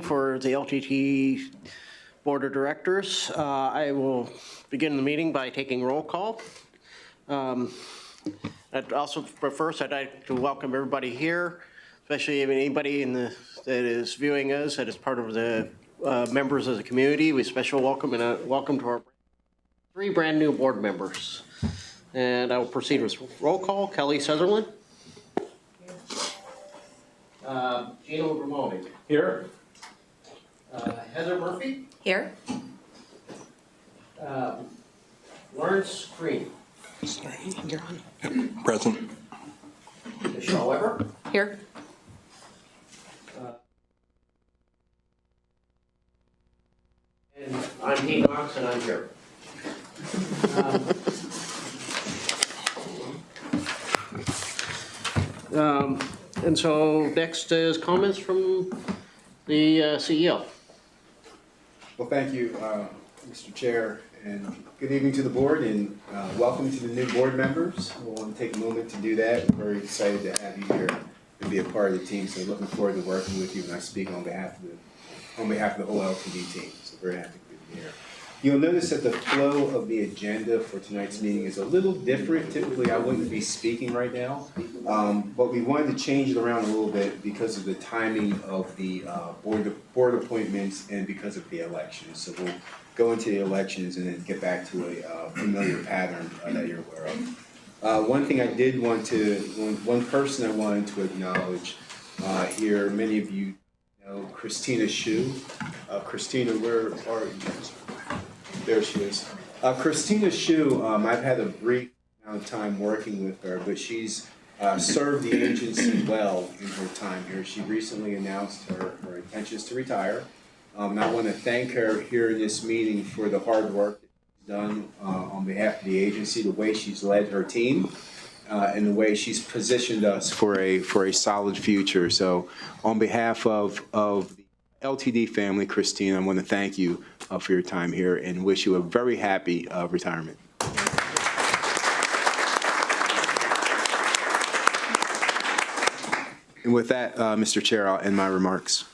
for the LTT Board of Directors. I will begin the meeting by taking roll call. I'd also, but first, I'd like to welcome everybody here, especially anybody that is viewing us that is part of the members of the community. We special welcome and a welcome to our 3 brand new board members. And I will proceed with roll call. Kelly Sutherland. Gino Grimaldi. Here. Heather Murphy. Here. Lawrence Green. Sorry, you're on. Present. Michelle Weber. Here. And I'm Pete Knox, and I'm here. And so next is comments from the CEO. Well, thank you, Mr. Chair, and good evening to the board, and welcome to the new board members. We'll want to take a moment to do that. We're very excited to have you here and be a part of the team, so looking forward to working with you, and I speak on behalf of the whole LTD team, so very happy to be here. You'll notice that the flow of the agenda for tonight's meeting is a little different. Typically, I wouldn't be speaking right now, but we wanted to change it around a little bit because of the timing of the board appointments and because of the elections. So we'll go into the elections and then get back to a familiar pattern that you're aware of. One thing I did want to, one person I wanted to acknowledge here, many of you know Christina Shu. Christina, where are you? There she is. Christina Shu, I've had a brief amount of time working with her, but she's served the agency well in her time here. She recently announced her intentions to retire. And I want to thank her here in this meeting for the hard work that she's done on behalf of the agency, the way she's led her team, and the way she's positioned us for a solid future. So on behalf of the LTD family, Christine, I want to thank you for your time here and wish you a very happy retirement. And with that, Mr. Chair, I'll end my remarks.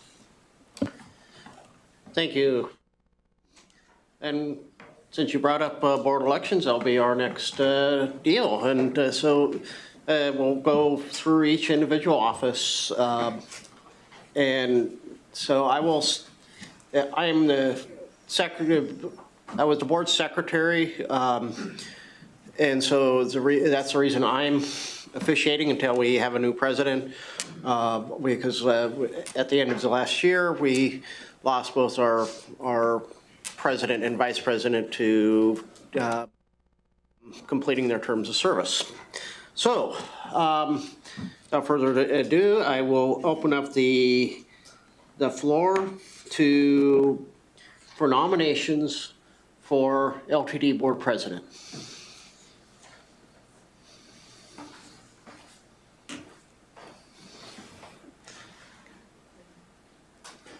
Thank you. And since you brought up board elections, that'll be our next deal. And so we'll go through each individual office. And so I am the secretary, I was the board secretary. And so that's the reason I'm officiating until we have a new president. Because at the end of the last year, we lost both our president and vice president to completing their terms of service. So, without further ado, I will open up the floor for nominations for LTD board president.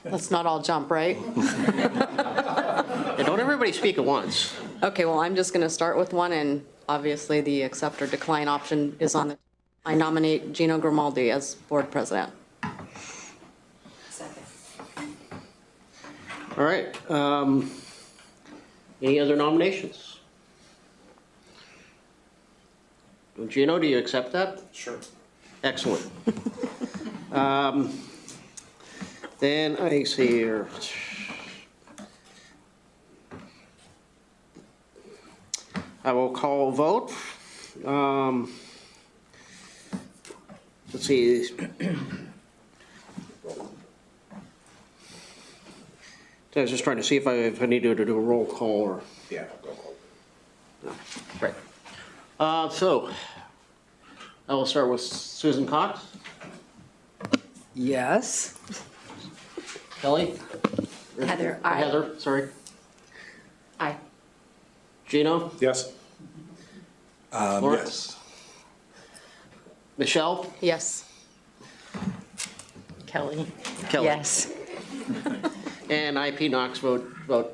Let's not all jump, right? And don't everybody speak at once. Okay, well, I'm just going to start with one, and obviously the accept or decline option is on the. I nominate Gino Grimaldi as board president. Second. All right. Any other nominations? Gino, do you accept that? Sure. Excellent. Then I see here. I will call a vote. Let's see. I was just trying to see if I need to do a roll call or. Yeah, roll call. Right. So I will start with Susan Cox. Yes. Kelly? Heather, aye. Heather, sorry. Aye. Gino? Yes. Lawrence? Michelle? Yes. Kelly. Kelly? Yes. And I, P. Knox, vote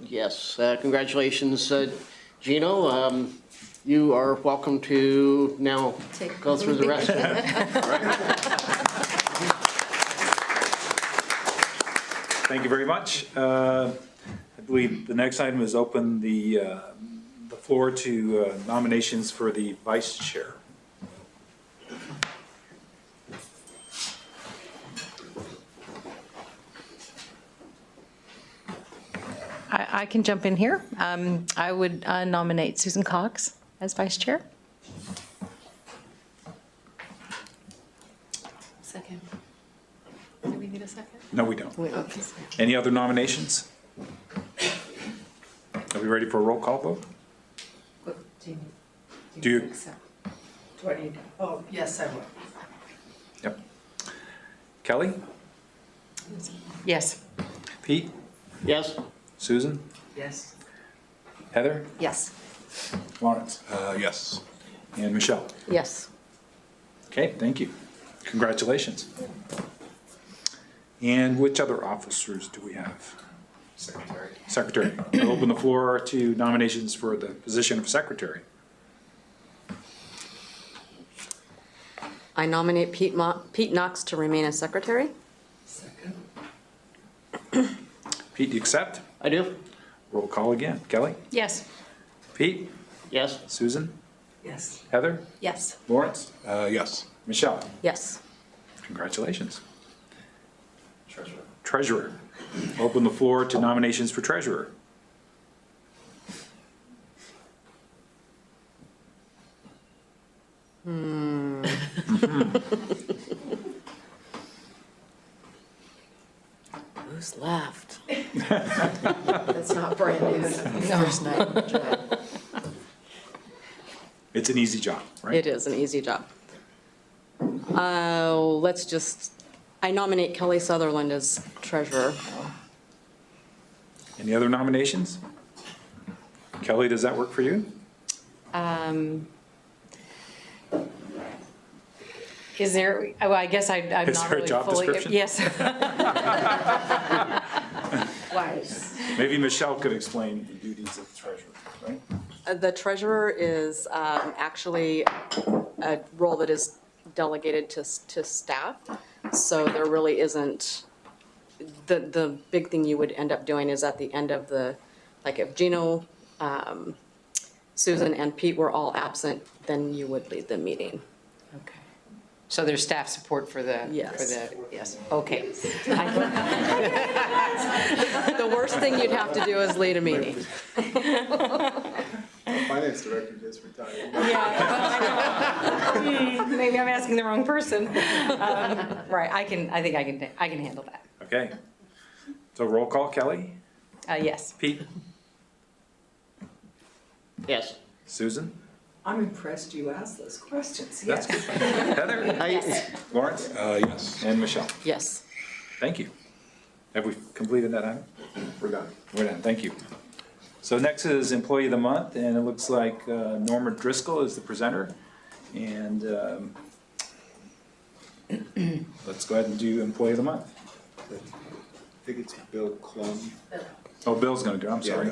yes. Congratulations, Gino. You are welcome to now go through the rest of it. Thank you very much. I believe the next item is open the floor to nominations for the vice chair. I can jump in here. I would nominate Susan Cox as vice chair. Second. Do we need a second? No, we don't. Okay. Any other nominations? Are we ready for a roll call vote? Do you? accept? Do I need, oh, yes, I will. Yep. Kelly? Yes. Pete? Yes? Susan? Yes. Heather? Yes. Lawrence? Yes. And Michelle? Yes. Okay, thank you. Congratulations. And which other officers do we have? Secretary. Secretary. I'll open the floor to nominations for the position of secretary. I nominate Pete Knox to remain as secretary. Second. Pete, do you accept? I do? Roll call again. Kelly? Yes. Pete? Yes? Susan? Yes. Heather? Yes. Lawrence? Yes. Michelle? Yes. Congratulations. Treasurer. Treasurer. Open the floor to nominations for treasurer. Who's left? That's not brand new. First night on the job. It's an easy job, right? It is an easy job. I nominate Kelly Sutherland as treasurer. Any other nominations? Kelly, does that work for you? Is there, well, I guess I'm Is not there a really job fully. description? Yes. Twice. Maybe Michelle could explain the duties of the treasurer, right? The treasurer is actually a role that is delegated to staff. So there really isn't, the big thing you would end up doing is at the end of the, like if Gino, Susan and Pete were all absent, then you would lead the meeting. Okay. So there's staff support for the, Yes. yes, okay. The worst thing you'd have to do is lead a meeting. Finance director just retired. Yeah. Maybe I'm asking the wrong person. Right, I think I can handle that. Okay. So roll call, Kelly? Yes. Pete? Yes. Susan? I'm impressed you asked those questions, That's yes. good. Heather? Lawrence? Yes. And Michelle? Yes. Thank you. Have we completed that item? We're done. We're done, thank you. So next is Employee of the Month, and it looks like Norma Driscoll is the presenter. And let's go ahead and do Employee of the Month. I think it's Bill Klum. Oh, Bill's gonna do it, I'm sorry.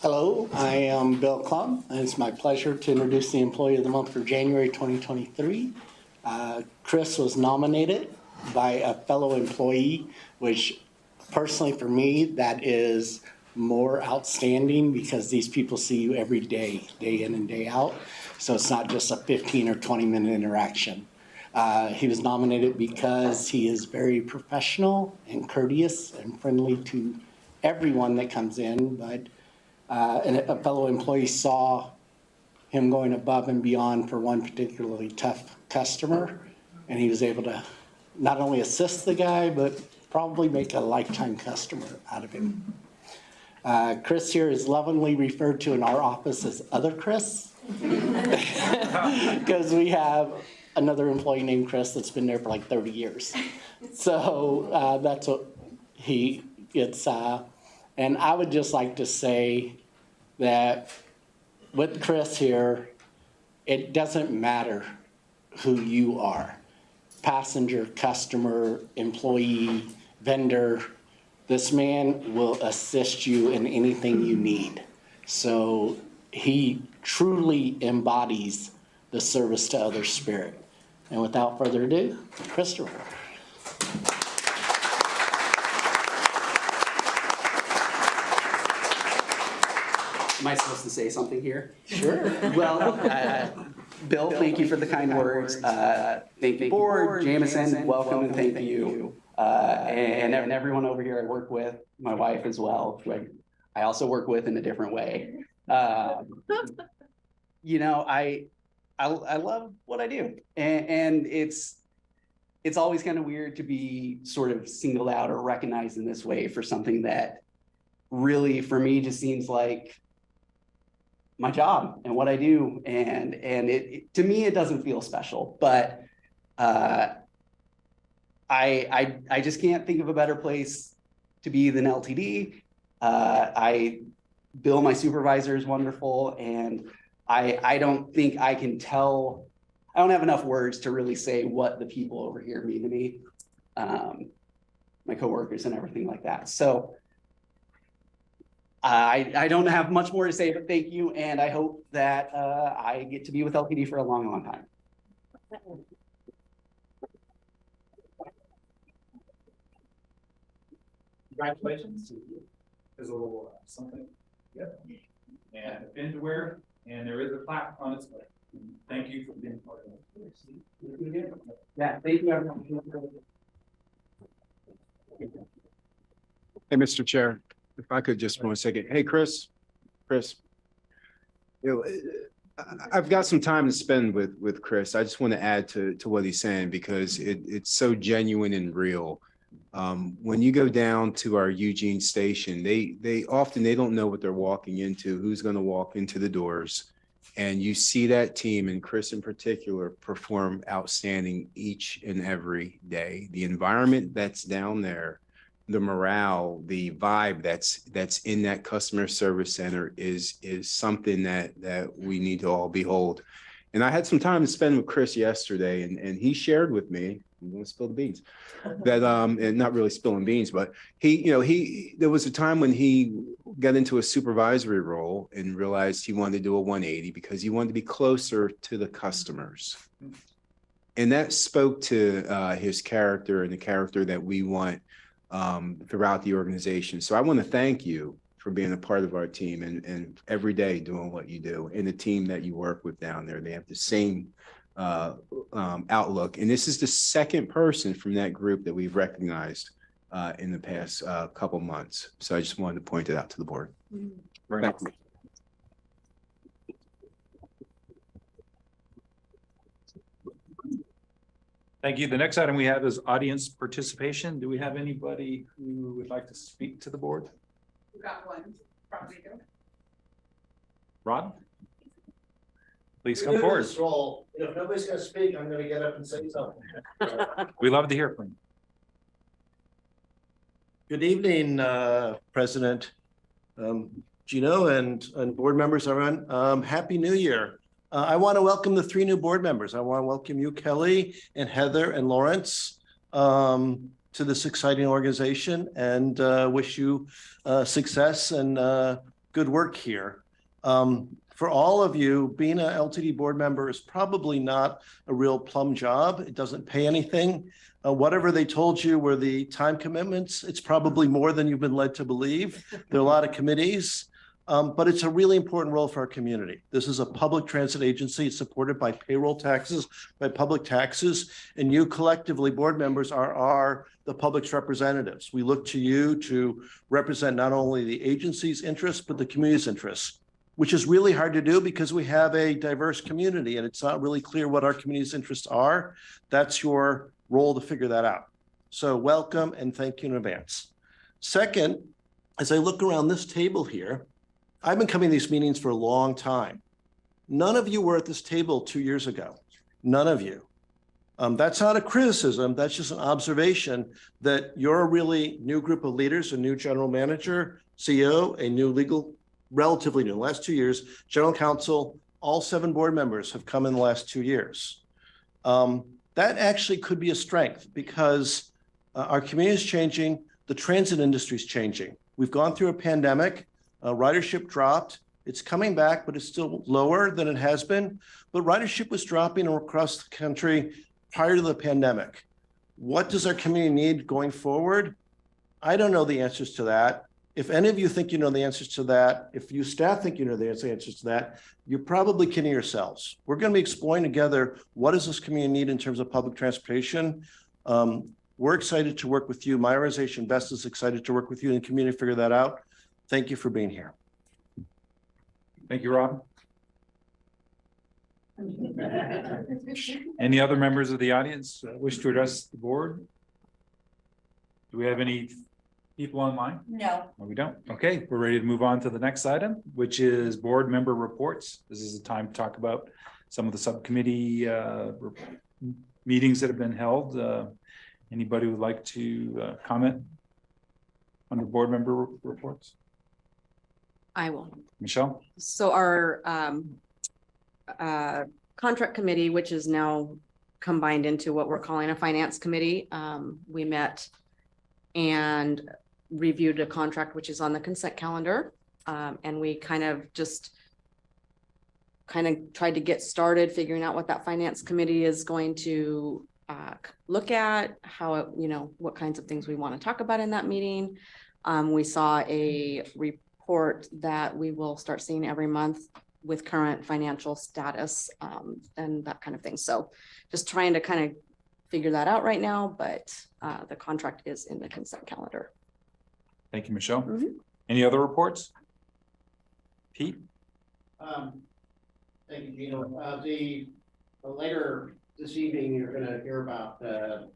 Hello, I am Bill Klum, and it's my pleasure to introduce the Employee of the Month for January 2023. Chris was nominated by a fellow employee, which personally for me, that is more outstanding because these people see you every day, day in and day out. So it's not just a 15 or 20-minute interaction. He was nominated because he is very professional and courteous and friendly to everyone that comes in, but and a fellow employee saw him going above and beyond for one particularly tough customer, and he was able to not only assist the guy, but probably make a lifetime customer out of him. Chris here is lovingly referred to in our office as Other Chris, because we have another employee named Chris that's been there for like 30 years. So that's what he gets. And I would just like to say that with Chris here, it doesn't matter who you are. passenger, customer, employee, vendor. This man will assist you in anything you need. So he truly embodies the service to others spirit. And without further ado, Christopher. Am I supposed to say something here? Sure. Well, Bill, thank you for the kind words. Thank you, board, Jamison, welcome and thank you. And everyone over here I work with, my wife as well, who I also work with in a different way. You know, I love what I do, and it's always kind of weird to be sort of singled out or recognized in this way for something that really, for me, just seems like my job and what I do, and it to me it doesn't feel special, but I just can't think of a better place to be than LTD. Bill, my supervisor, is wonderful, and I don't think I can tell. I don't have enough words to really say what the people over here mean to me, my coworkers and everything like that. So I don't have much more to say, but thank you, and I hope that I get to be with LTD for a long, long time. Congratulations. There's a little something. Yep. And a pin to wear, and there is a plaque on its way. Thank you for being part of it. Yeah, thank you, everyone. Hey, Mr. Chair, if I could just for 1 second. Hey, Chris, I've got some time to spend with Chris. I just want to add to what he's saying because it's so genuine and real. When you go down to our Eugene station, they often don't know what they're walking into, who's going to walk into the doors. And you see that team, and Chris in particular, perform outstanding each and every day. The environment that's down there, the morale, the vibe that's in that customer service center is something that we need to all behold. And I had some time to spend with Chris yesterday, and he shared with me, I'm going to spill the beans, that and not really spilling beans, but there was a time when he got into a supervisory role and realized he wanted to do a 180 because he wanted to be closer to the customers. And that spoke to his character and the character that we want throughout the organization. So I want to thank you for being a part of our team and every day doing what you do, and the team that you work with down there. They have the same outlook. And this is the second person from that group that we've recognized in the past couple months. So I just wanted to point it out to the board. Very nice. Thank you. The next item we have is audience participation. Do we have anybody who would like to speak to the board? We got one, probably do. Rod? Please come forward. If nobody's gonna speak, I'm gonna get up and say something. We love to hear from you. Good evening, President Gino and board members around. Happy New Year. I want to welcome the 3 new board members. I want to welcome you, Kelly and Heather and Lawrence, to this exciting organization, and wish you success and good work here. For all of you, being an LTD board member is probably not a real plum job. It doesn't pay anything. Whatever they told you were the time commitments, it's probably more than you've been led to believe. There are a lot of committees, but it's a really important role for our community. This is a public transit agency. It's supported by payroll taxes, by public taxes, and you collectively, board members, are the public's representatives. We look to you to represent not only the agency's interests, but the community's interests, which is really hard to do because we have a diverse community and it's not really clear what our community's interests are. That's your role to figure that out. So welcome and thank you in advance. Second, as I look around this table here, I've been coming to these meetings for a long time. None of you were at this table 2 years ago. None of you. That's not a criticism. That's just an observation that you're a really new group of leaders, a new general manager, CEO, a new legal, relatively new, the last 2 years, general counsel, all 7 board members have come in the last 2 years. that actually could be a strength because our community is changing, the transit industry is changing. We've gone through a pandemic, ridership dropped, it's coming back, but it's still lower than it has been. But ridership was dropping across the country prior to the pandemic. What does our community need going forward? I don't know the answers to that. If any of you think you know the answers to that, if you staff think you know the answers to that, you're probably kidding yourselves. We're going to be exploring together what does this community need in terms of public transportation. We're excited to work with you. My organization, Best, is excited to work with you and the community to figure that out. Thank you for being here. Thank you, Rob. Any other members of the audience wish to address the board? Do we have any people online? No. No, we don't. Okay, we're ready to move on to the next item, which is board member reports. This is the time to talk about some of the subcommittee meetings that have been held. Anybody would like to comment on the board member reports? I will. Michelle? So our contract committee, which is now combined into what we're calling a finance committee, we met and reviewed a contract which is on the consent calendar. And we kind of tried to get started figuring out what that finance committee is going to look at, how it, what kinds of things we want to talk about in that meeting. We saw a report that we will start seeing every month with current financial status and that kind of thing. So just trying to kind of figure that out right now, but the contract is in the consent calendar. Thank you, Michelle. Any other reports? Pete? Thank you, Gino. Later this evening, you're going to hear about the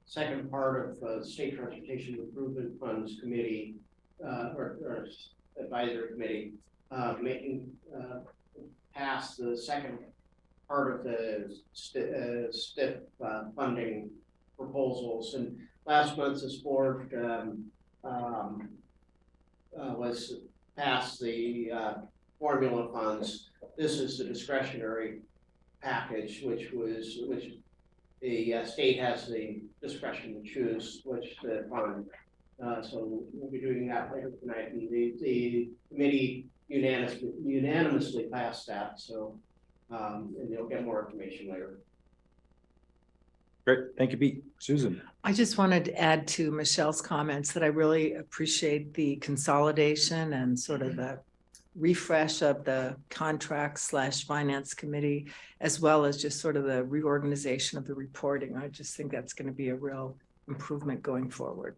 second part of the State Transportation Improvement Funds Committee or Advisory Committee making pass the second part of the STIP funding proposals. And last month, this board was passed the formula funds. This is the discretionary package, which the state has the discretion to choose which to fund. So we'll be doing that later tonight. And the committee unanimously passed that. So and you'll get more information later. Great. Thank you, Pete. Susan? I just wanted to add to Michelle's comments that I really appreciate the consolidation and sort of the refresh of the contract/finance committee, as well as just sort of the reorganization of the reporting. I just think that's going to be a real improvement going forward.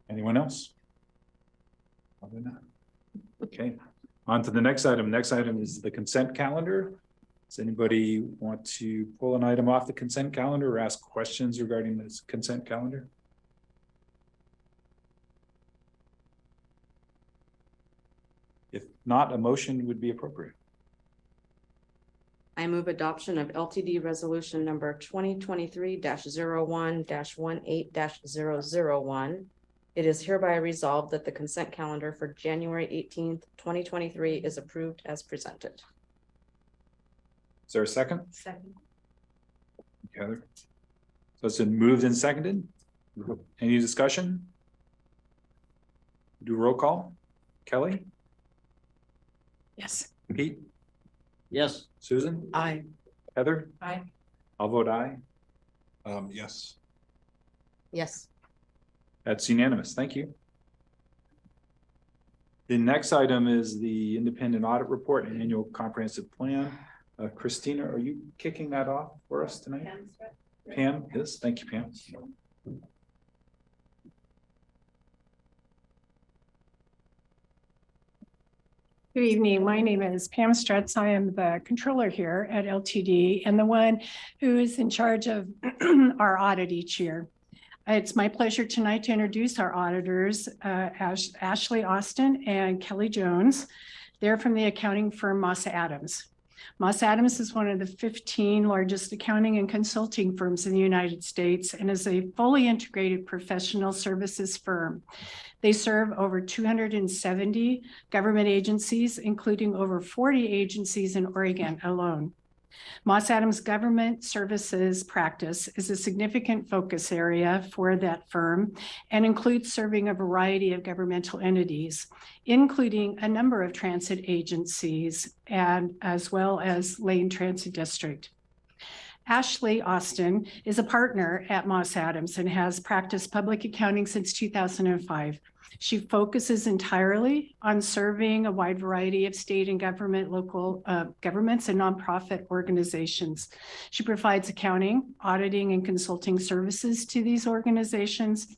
Anyone else? Probably not. Okay, on to the next item. Next item is the consent calendar. Does anybody want to pull an item off the consent calendar or ask questions regarding this consent calendar? If not, a motion would be appropriate. I move adoption of LTD resolution number 2023-01-18-001. It is hereby resolved that the consent calendar for January 18th, 2023 is approved as presented. Is there a second? Second. Heather? So it's been moved and seconded. Any discussion? Do a roll call. Kelly? Yes. Pete? Yes. Susan? Aye. Heather? Aye. I'll vote aye. Yes. Yes. That's unanimous. Thank you. The next item is the independent audit report and annual comprehensive plan. Christina, are you kicking that off for us tonight? Pam is. Thank you, Pam. Good evening. My name is Pam Stretz. I am the controller here at LTD and the one who is in charge of our audit each year. It's my pleasure tonight to introduce our auditors, Ashley Austin and Kelly Jones. They're from the accounting firm Moss Adams. Moss Adams is one of the 15 largest accounting and consulting firms in the United States and is a fully integrated professional services firm. They serve over 270 government agencies, including over 40 agencies in Oregon alone. Moss Adams Government Services practice is a significant focus area for that firm and includes serving a variety of governmental entities, including a number of transit agencies and as well as Lane Transit District. Ashley Austin is a partner at Moss Adams and has practiced public accounting since 2005. She focuses entirely on serving a wide variety of state and government, local governments and nonprofit organizations. She provides accounting, auditing, and consulting services to these organizations,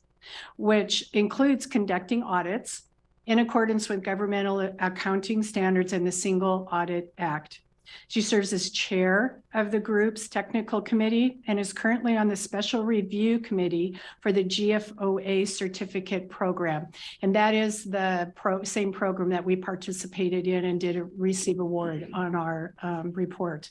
which includes conducting audits in accordance with governmental accounting standards and the Single Audit Act. She serves as chair of the group's technical committee and is currently on the special review committee for the GFOA certificate program. And that is the same program that we participated in and did receive award on our report.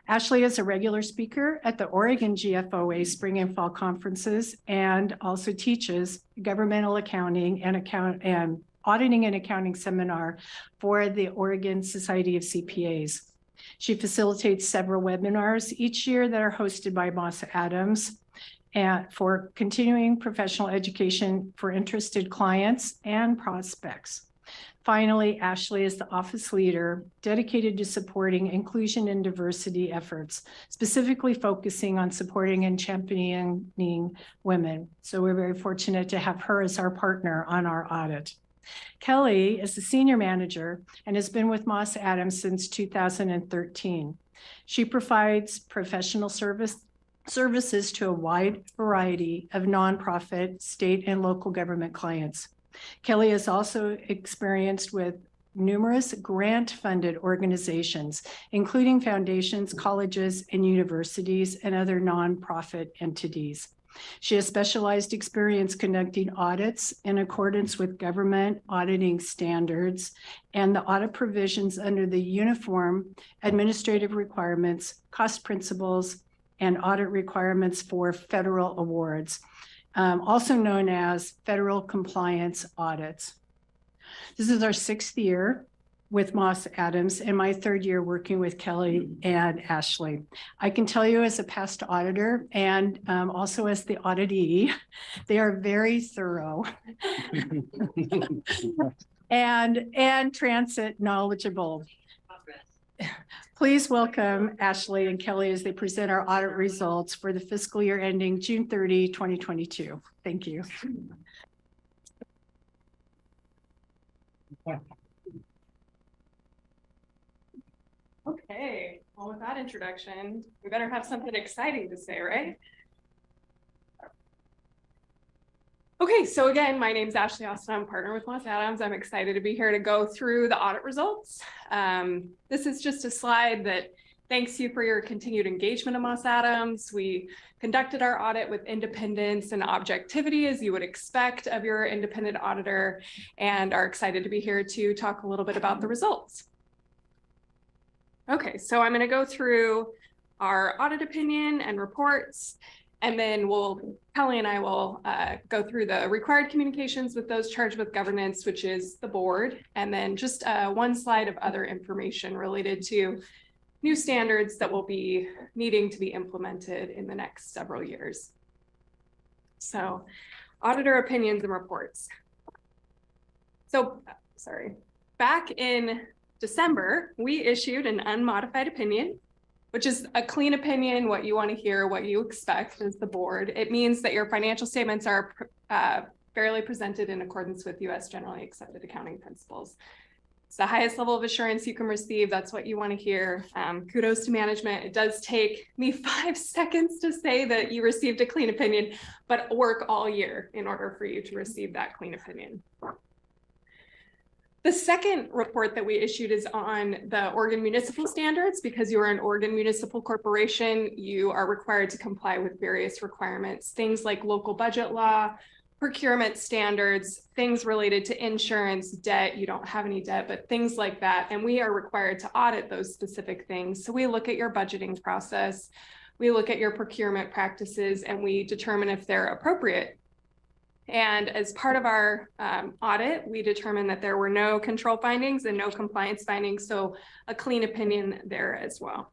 Ashley is a regular speaker at the Oregon GFOA spring and fall conferences and also teaches governmental accounting and auditing and accounting seminar for the Oregon Society of CPAs. She facilitates several webinars each year that are hosted by Moss Adams for continuing professional education for interested clients and prospects. Finally, Ashley is the office leader dedicated to supporting inclusion and diversity efforts, specifically focusing on supporting and championing women. So we're very fortunate to have her as our partner on our audit. Kelly is the senior manager and has been with Moss Adams since 2013. She provides professional services to a wide variety of nonprofit, state, and local government clients. Kelly is also experienced with numerous grant-funded organizations, including foundations, colleges, and universities, and other nonprofit entities. She has specialized experience conducting audits in accordance with government auditing standards and the audit provisions under the Uniform Administrative Requirements, Cost Principles, and Audit Requirements for Federal Awards, also known as Federal Compliance Audits. This is our 6th year with Moss Adams and my 3rd year working with Kelly and Ashley. I can tell you as a past auditor and also as the auditee, they are very thorough and transit knowledgeable. Please welcome Ashley and Kelly as they present our audit results for the fiscal year ending June 30, 2022. Thank you. Okay, well, with that introduction, we better have something exciting to say, right? Okay, so again, my name is Ashley Austin. I'm a partner with Moss Adams. I'm excited to be here to go through the audit results. This is just a slide that thanks you for your continued engagement in Moss Adams. We conducted our audit with independence and objectivity, as you would expect of your independent auditor, and are excited to be here to talk a little bit about the results. Okay, so I'm going to go through our audit opinion and reports, and then Kelly and I will go through the required communications with those charged with governance, which is the board, and then just one slide of other information related to new standards that will be needing to be implemented in the next several years. So, auditor opinions and reports. So, back in December, we issued an unmodified opinion, which is a clean opinion, what you want to hear, what you expect as the board. It means that your financial statements are fairly presented in accordance with U.S. generally accepted accounting principles. It's the highest level of assurance you can receive. That's what you want to hear. Kudos to management. It does take me 5 seconds to say that you received a clean opinion, but work all year in order for you to receive that clean opinion. The second report that we issued is on the Oregon municipal standards. Because you are an Oregon municipal corporation, you are required to comply with various requirements, things like local budget law, procurement standards, things related to insurance, debt, you don't have any debt, but things like that. And we are required to audit those specific things. So we look at your budgeting process, we look at your procurement practices, and we determine if they're appropriate. And as part of our audit, we determined that there were no control findings and no compliance findings, so a clean opinion there as well.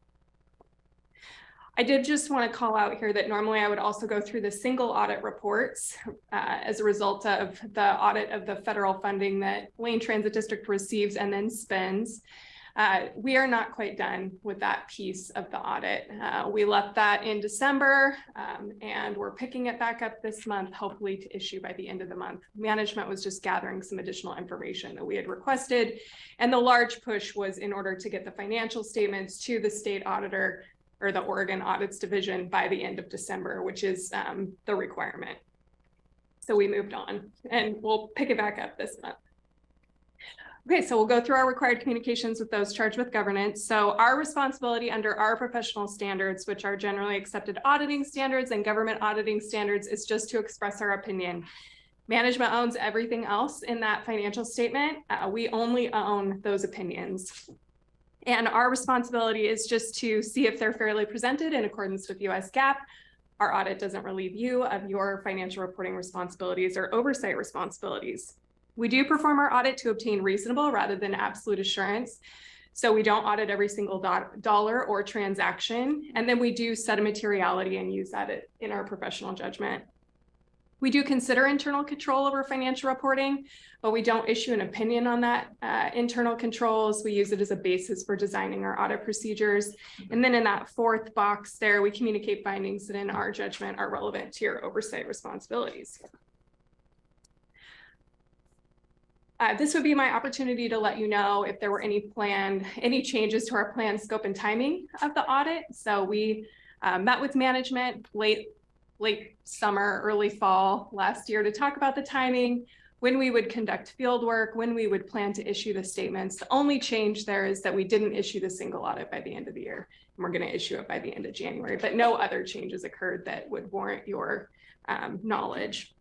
I did just want to call out here that normally I would also go through the single audit reports as a result of the audit of the federal funding that Lane Transit District receives and then spends. We are not quite done with that piece of the audit. We left that in December and we're picking it back up this month, hopefully to issue by the end of the month. Management was just gathering some additional information that we had requested. And the large push was in order to get the financial statements to the state auditor or the Oregon Audits Division by the end of December, which is the requirement. So we moved on and we'll pick it back up this month. Okay, so we'll go through our required communications with those charged with governance. So our responsibility under our professional standards, which are generally accepted auditing standards and government auditing standards, is just to express our opinion. Management owns everything else in that financial statement. We only own those opinions. And our responsibility is just to see if they're fairly presented in accordance with US GAAP. Our audit doesn't relieve you of your financial reporting responsibilities or oversight responsibilities. We do perform our audit to obtain reasonable rather than absolute assurance. So we don't audit every single dollar or transaction. And then we do set a materiality and use that in our professional judgment. We do consider internal control over financial reporting, but we don't issue an opinion on that internal controls. We use it as a basis for designing our audit procedures. And then in that fourth box there, we communicate findings that in our judgment are relevant to your oversight responsibilities. This would be my opportunity to let you know if there were any changes to our plan, scope, and timing of the audit. So we met with management late summer, early fall last year to talk about the timing, when we would conduct field work, when we would plan to issue the statements. The only change there is that we didn't issue the single audit by the end of the year, and we're going to issue it by the end of January, but no other changes occurred that would warrant your knowledge.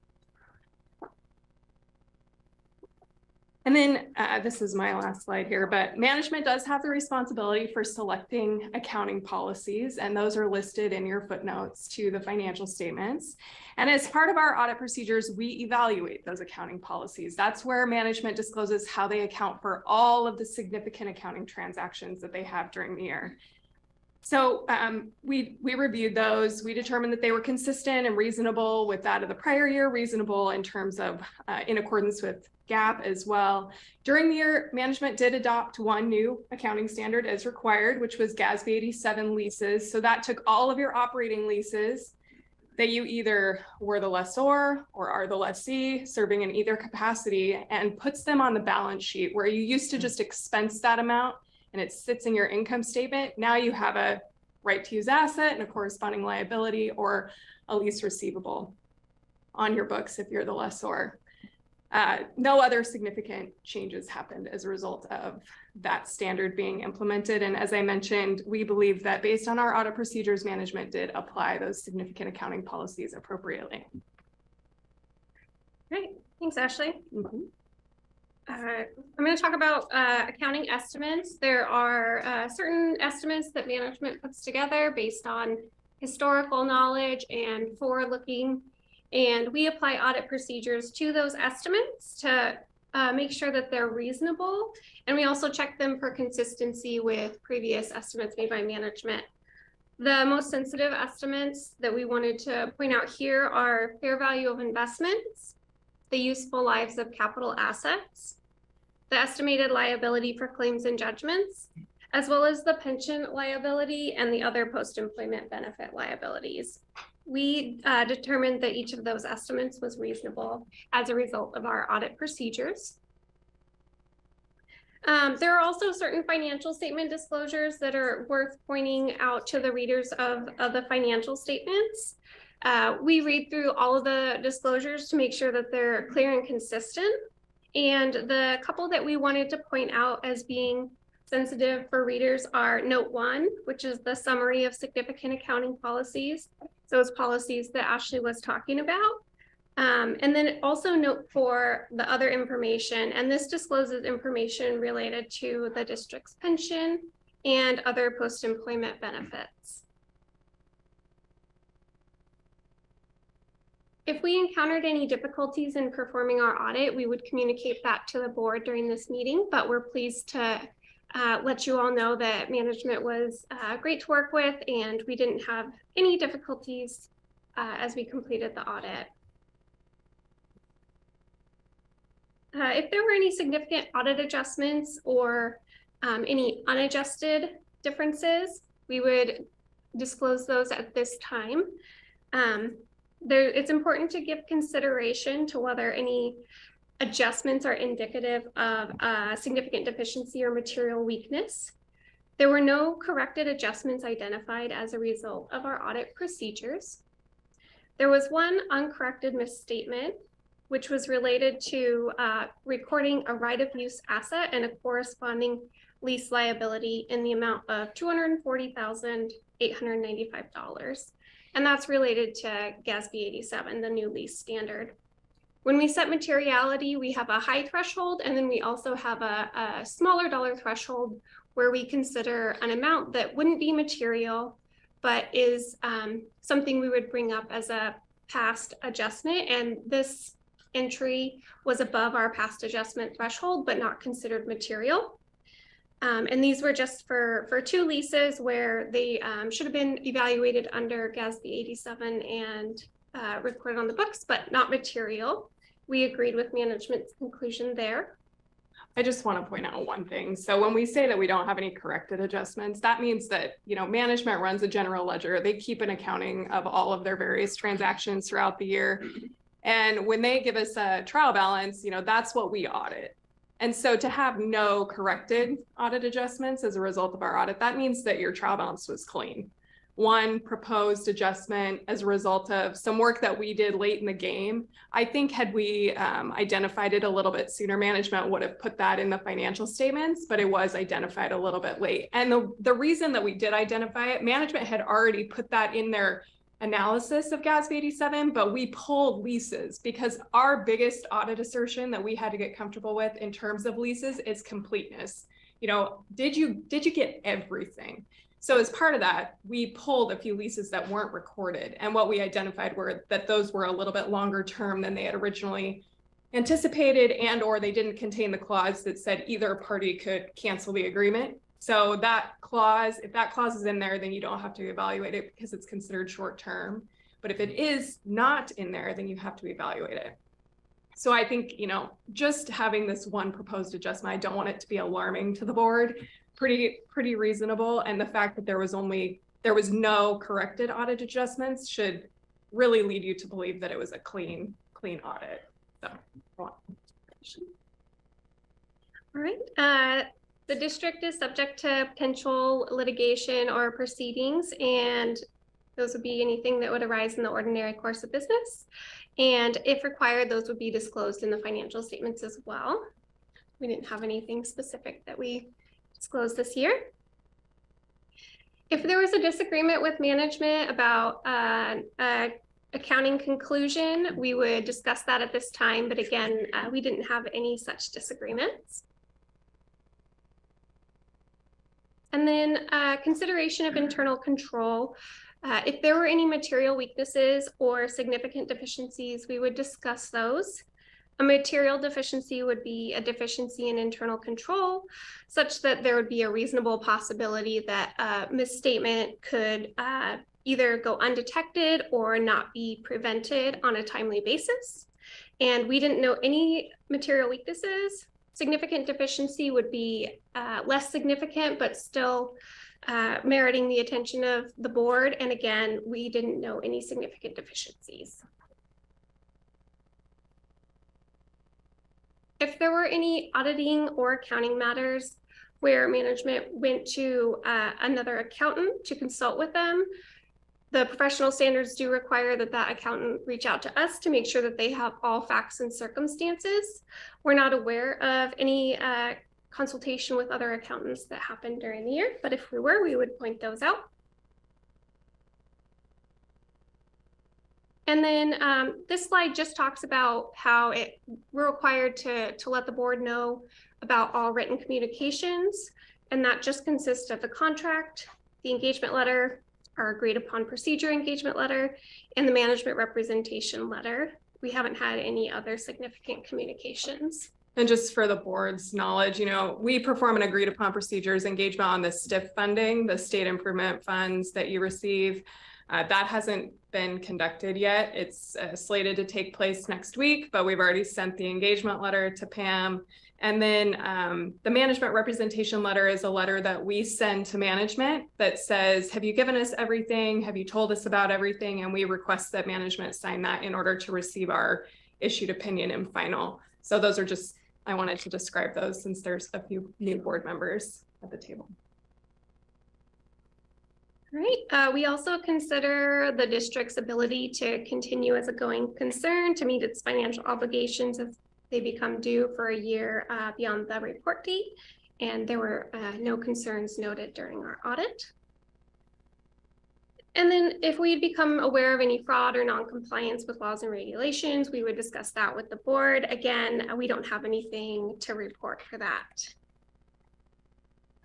And then this is my last slide here, but management does have the responsibility for selecting accounting policies, and those are listed in your footnotes to the financial statements. And as part of our audit procedures, we evaluate those accounting policies. That's where management discloses how they account for all of the significant accounting transactions that they have during the year. So we reviewed those. We determined that they were consistent and reasonable with that of the prior year, reasonable in terms of in accordance with GAAP as well. During the year, management did adopt one new accounting standard as required, which was GASB 87 leases. So that took all of your operating leases that you either were the lessor or are the lessee serving in either capacity and puts them on the balance sheet where you used to just expense that amount and it sits in your income statement. Now you have a right to use asset and a corresponding liability or a lease receivable on your books if you're the lessor. No other significant changes happened as a result of that standard being implemented. And as I mentioned, we believe that based on our audit procedures, management did apply those significant accounting policies appropriately. Great, thanks, Ashley. I'm going to talk about accounting estimates. There are certain estimates that management puts together based on historical knowledge and forward-looking, and we apply audit procedures to those estimates to make sure that they're reasonable, and we also check them for consistency with previous estimates made by management. The most sensitive estimates that we wanted to point out here are fair value of investments, the useful lives of capital assets, the estimated liability for claims and judgments, as well as the pension liability and the other post-employment benefit liabilities. We determined that each of those estimates was reasonable as a result of our audit procedures. There are also certain financial statement disclosures that are worth pointing out to the readers of the financial statements. We read through all of the disclosures to make sure that they're clear and consistent. And the couple that we wanted to point out as being sensitive for readers are Note 1, which is the summary of significant accounting policies. Those policies that Ashley was talking about. And then also note for the other information, and this discloses information related to the district's pension and other post-employment benefits. If we encountered any difficulties in performing our audit, we would communicate that to the board during this meeting, but we're pleased to let you all know that management was great to work with and we didn't have any difficulties as we completed the audit. If there were any significant audit adjustments or any unadjusted differences, we would disclose those at this time. It's important to give consideration to whether any adjustments are indicative of a significant deficiency or material weakness. There were no corrected adjustments identified as a result of our audit procedures. There was one uncorrected misstatement, which was related to recording a right-of-use asset and a corresponding lease liability in the amount of $240,895. And that's related to GASB 87, the new lease standard. When we set materiality, we have a high threshold, and then we also have a smaller dollar threshold where we consider an amount that wouldn't be material, but is something we would bring up as a past adjustment. And this entry was above our past adjustment threshold, but not considered material. And these were just for 2 leases where they should have been evaluated under GASB 87 and recorded on the books, but not material. We agreed with management's conclusion there. I just want to point out one thing. So when we say that we don't have any corrected adjustments, that means that, management runs a general ledger. They keep an accounting of all of their various transactions throughout the year. And when they give us a trial balance, that's what we audit. And so to have no corrected audit adjustments as a result of our audit, that means that your trial balance was clean. One proposed adjustment as a result of some work that we did late in the game. I think had we identified it a little bit sooner, management would have put that in the financial statements, but it was identified a little bit late. And the reason that we did identify it, management had already put that in their analysis of GASB 87, but we pulled leases because our biggest audit assertion that we had to get comfortable with in terms of leases is completeness. Did you get everything? So as part of that, we pulled a few leases that weren't recorded. And what we identified were that those were a little bit longer term than they had originally anticipated, and or they didn't contain the clause that said either party could cancel the agreement. So that clause, if that clause is in there, then you don't have to evaluate it because it's considered short term. But if it is not in there, then you have to evaluate it. So I think, just having this one proposed adjustment, I don't want it to be alarming to the board. Pretty reasonable. And the fact that there was no corrected audit adjustments should really lead you to believe that it was a clean audit. So. All right. The district is subject to potential litigation or proceedings, and those would be anything that would arise in the ordinary course of business. And if required, those would be disclosed in the financial statements as well. We didn't have anything specific that we disclosed this year. If there was a disagreement with management about accounting conclusion, we would discuss that at this time. But again, we didn't have any such disagreements. And then consideration of internal control. If there were any material weaknesses or significant deficiencies, we would discuss those. A material deficiency would be a deficiency in internal control, such that there would be a reasonable possibility that a misstatement could either go undetected or not be prevented on a timely basis. And we didn't know any material weaknesses. Significant deficiency would be less significant, but still meriting the attention of the board. And again, we didn't know any significant deficiencies. If there were any auditing or accounting matters where management went to another accountant to consult with them, the professional standards do require that that accountant reach out to us to make sure that they have all facts and circumstances. We're not aware of any consultation with other accountants that happened during the year, but if we were, we would point those out. And then this slide just talks about how we're required to let the board know about all written communications. And that just consists of the contract, the engagement letter, our agreed upon procedure engagement letter, and the management representation letter. We haven't had any other significant communications. And just for the board's knowledge, we perform an agreed upon procedures engagement on the STIF funding, the state improvement funds that you receive. That hasn't been conducted yet. It's slated to take place next week, but we've already sent the engagement letter to Pam. And then the management representation letter is a letter that we send to management that says, have you given us everything? Have you told us about everything? And we request that management sign that in order to receive our issued opinion and final. So those are just, I wanted to describe those since there's a few new board members at the table. Right. We also consider the district's ability to continue as a going concern to meet its financial obligations if they become due for a year beyond the report date. And there were no concerns noted during our audit. And then if we had become aware of any fraud or non-compliance with laws and regulations, we would discuss that with the board. Again, we don't have anything to report for that.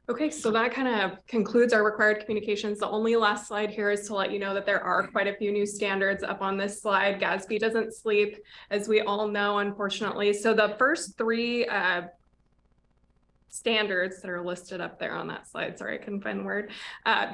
Okay, so that kind of concludes our required communications. The only last slide here is to let you know that there are quite a few new standards up on this slide. GASB doesn't sleep, as we all know, unfortunately. So the first three standards that are listed up there on that slide, sorry, I couldn't find the word.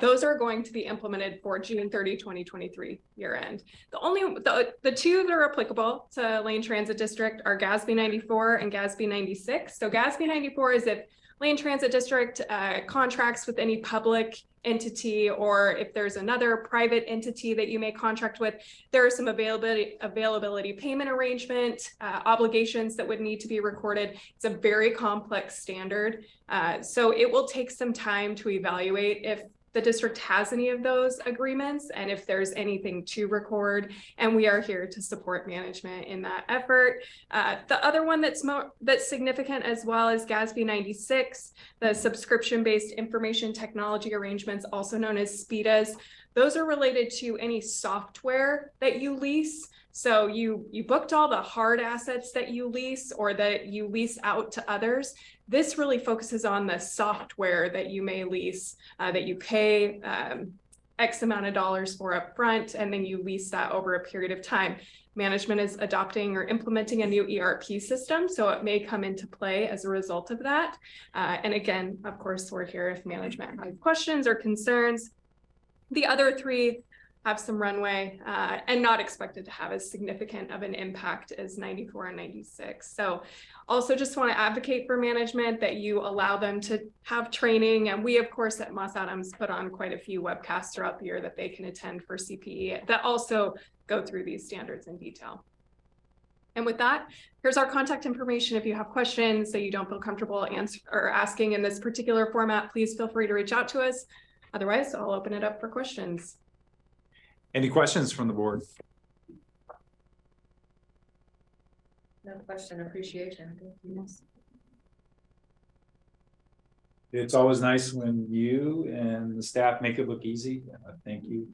Those are going to be implemented for June 30, 2023 year end. The two that are applicable to Lane Transit District are GASB 94 and GASB 96. So GASB 94 is if Lane Transit District contracts with any public entity, or if there's another private entity that you may contract with, there are some availability payment arrangement obligations that would need to be recorded. It's a very complex standard. So it will take some time to evaluate if the district has any of those agreements and if there's anything to record, and we are here to support management in that effort. The other one that's significant as well is GASB 96, the subscription-based information technology arrangements, also known as SPIDAs. Those are related to any software that you lease. So you booked all the hard assets that you lease or that you lease out to others. This really focuses on the software that you may lease, that you pay X amount of dollars for up front, and then you lease that over a period of time. Management is adopting or implementing a new ERP system, so it may come into play as a result of that. And again, of course, we're here if management has questions or concerns. The other three have some runway and not expected to have as significant of an impact as 94 and 96. So also just want to advocate for management that you allow them to have training. And we, of course, at Moss Adams put on quite a few webcasts throughout the year that they can attend for CPE that also go through these standards in detail. And with that, here's our contact information. If you have questions that you don't feel comfortable asking in this particular format, please feel free to reach out to us. Otherwise, I'll open it up for questions. Any questions from the board? No question, appreciation. It's always nice when you and the staff make it look easy. Thank you.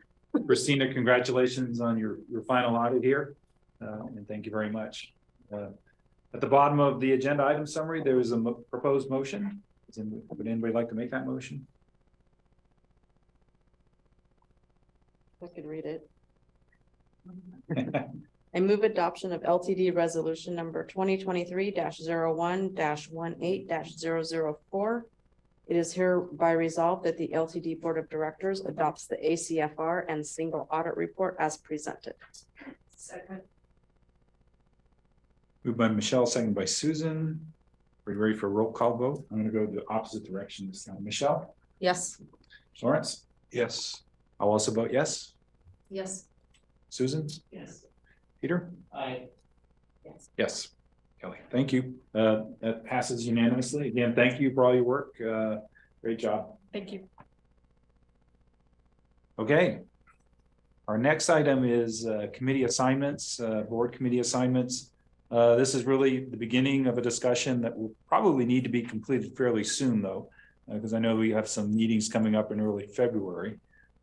Christina, congratulations on your final audit here. And thank you very much. At the bottom of the agenda item summary, there is a proposed motion. Would anybody like to make that motion? I could read it. I move adoption of LTD resolution number 2023-01-18-004. It is hereby resolved that the LTD Board of Directors adopts the ACFR and single audit report as presented. Second. Moved by Michelle, seconded by Susan. Are you ready for a roll call vote? I'm going to go the opposite direction this time. Michelle? Yes. Lawrence? Yes. I'll also vote yes. Yes. Susan? Yes. Peter? Aye. Yes. Yes. Kelly, thank you. That passes unanimously. Again, thank you for all your work. Great job. Thank you. Okay. Our next item is committee assignments, board committee assignments. This is really the beginning of a discussion that will probably need to be completed fairly soon, though, because I know we have some meetings coming up in early February.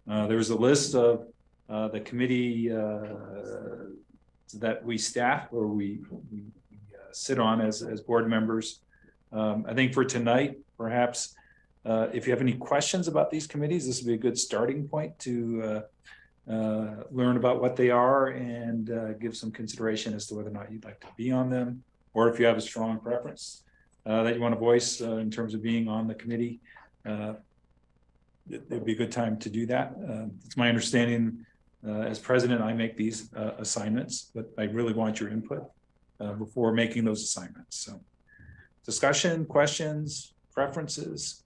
There's a list of the committee that we staff or we sit on as board members. I think for tonight, perhaps, if you have any questions about these committees, this would be a good starting point to learn about what they are and give some consideration as to whether or not you'd like to be on them, or if you have a strong preference that you want to voice in terms of being on the committee. It'd be a good time to do that. It's my understanding as president, I make these assignments, but I really want your input before making those assignments. So discussion, questions, preferences.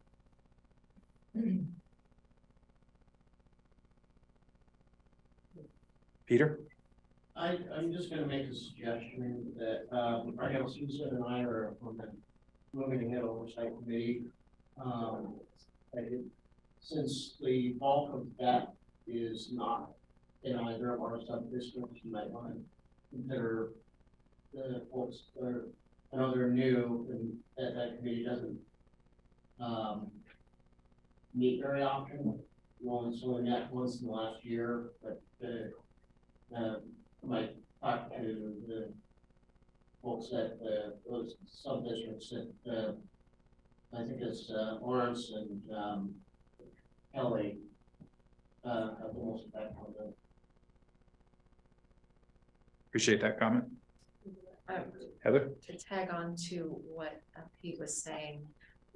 Peter? I'm just gonna make a suggestion that, I know Susan and I are on the moving ahead oversight committee. Since the bulk of that is not in either of our sub-districts, you might want to consider the folks that are, I know they're new and that committee doesn't meet very often. Once in the last year, but might talk to the folks at those sub-districts that I think it's Lawrence and Kelly have the most impact on them. Appreciate that comment. Heather? To tag on to what Pete was saying,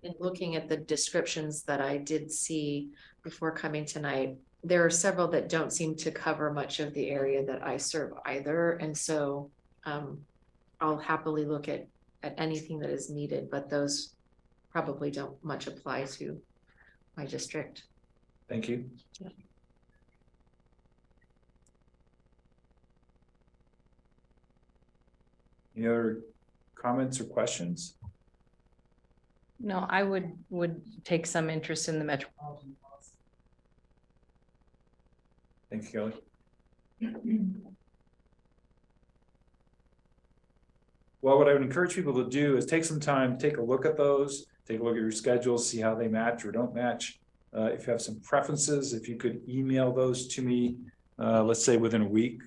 in looking at the descriptions that I did see before coming tonight, there are several that don't seem to cover much of the area that I serve either. And so I'll happily look at anything that is needed, but those probably don't much apply to my district. Thank you. Yeah. Any other comments or questions? No, I would take some interest in the metropolitan laws. Thank you, Kelly. Well, what I would encourage people to do is take some time, take a look at those, take a look at your schedules, see how they match or don't match. If you have some preferences, if you could email those to me, let's say within a week,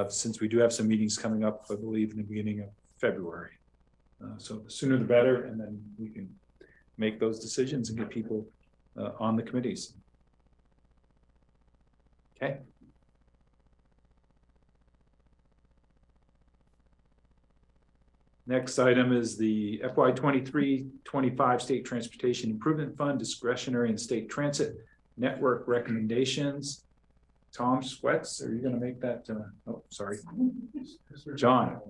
since we do have some meetings coming up, I believe in the beginning of February. So the sooner the better, and then we can make those decisions and get people on the committees. Okay. Next item is the FY 23-25 State Transportation Improvement Fund Discretionary and State Transit Network Recommendations. Tom Sweats, are you going to make that? Oh, sorry. John.